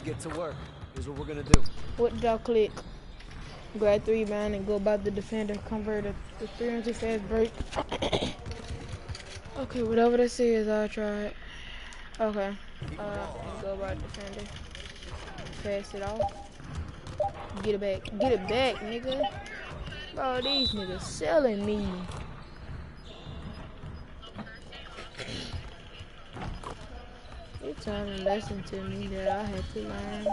get to work. Here's what we're gonna do. What did y'all click? Grab 3 rebound and go about the defender. Convert the 300 fast break. Okay, whatever that says, I'll try it. Okay. And go about the defender. Pass it off. Get it back. Get it back, nigga. Bro, these niggas selling me. You're trying to listen to me that I had to learn.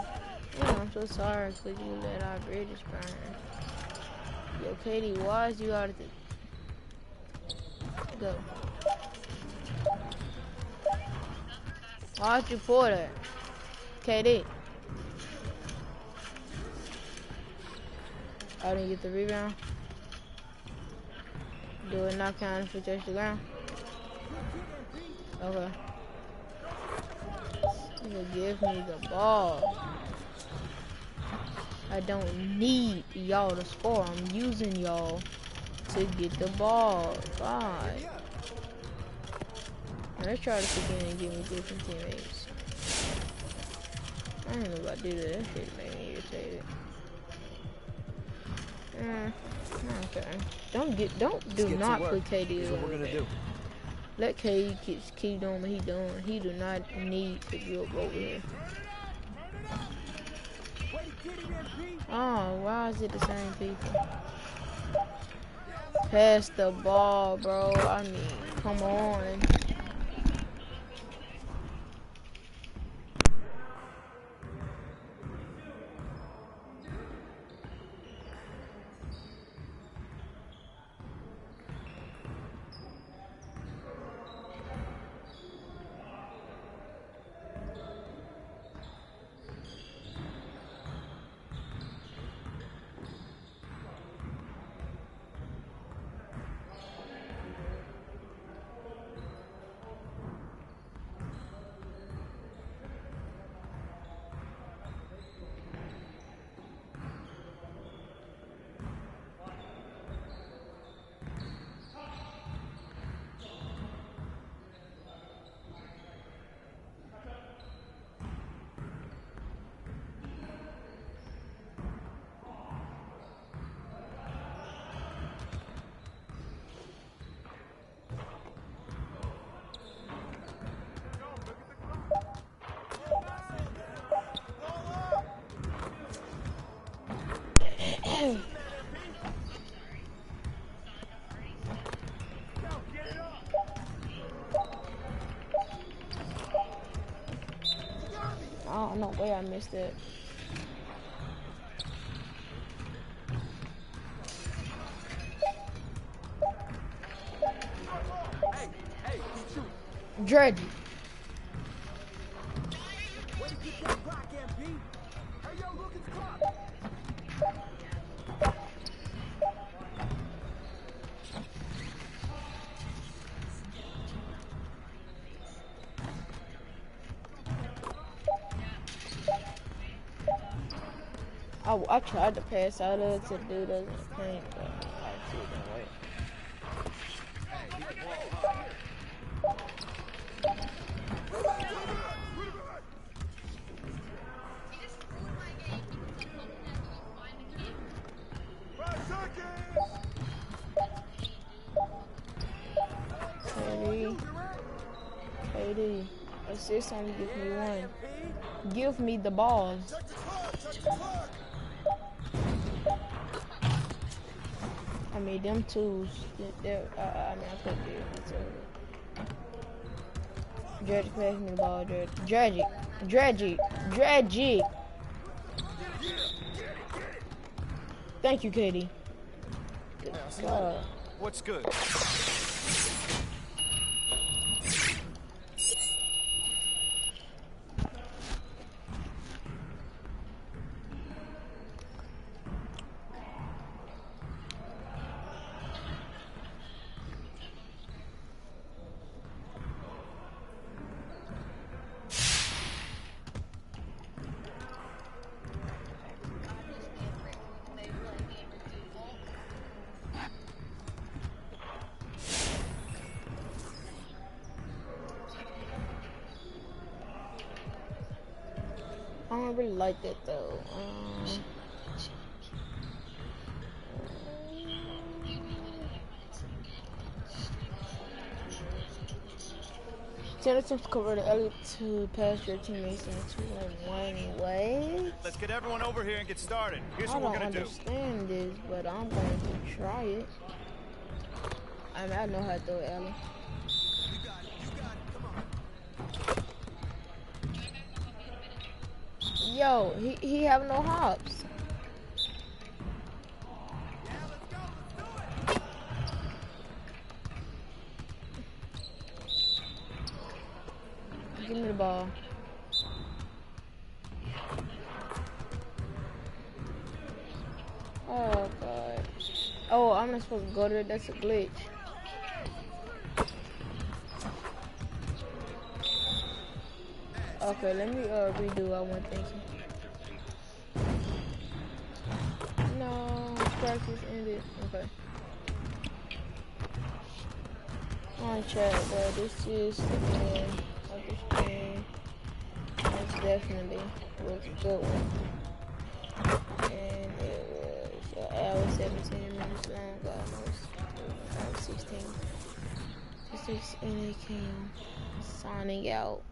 I'm so sorry for you that our bridges burn. Yo, Katie, why is you out of the... Go. Why'd you pour that? Katie. I didn't get the rebound. Do it not count if it touch the ground. Okay. Give me the ball. I don't need y'all to score. I'm using y'all to get the ball. God. Let's try to begin and give me different teammates. I don't know about do that. That shit made me irritated. Okay. Do not put KD over there. Let KD keep doing what he doing. He do not need to be over here. Oh, why is it the same people? Pass the ball, bro. I mean, come on. Oh, no way I missed it. Dredge. I tried to pass out of it to do the paint, but I didn't wait. KD, assist only give me one. Give me the balls. I mean, them twos, I mean, I couldn't do it. Dredge, pass me the ball, Dredge. Dredge. Thank you, Katie. God. What's good? don't really like that though. 10 attempts converted Elliott to pass your teammates in a 2-1 way. Let's get everyone over here and get started. Here's what we're gonna do. I don't understand this, but I'm going to try it. I mean, I know how to throw it, Ellie. Yo, he have no hops. Give me the ball. Oh god. Oh, I'm not supposed to go there. That's a glitch. Okay, let me redo. I wasn't thinking. No, practice ended. Okay. On chat, bro. This is the man of this game. This definitely was a good one. And it was an hour 17 minutes long, almost. 16. And it came signing out.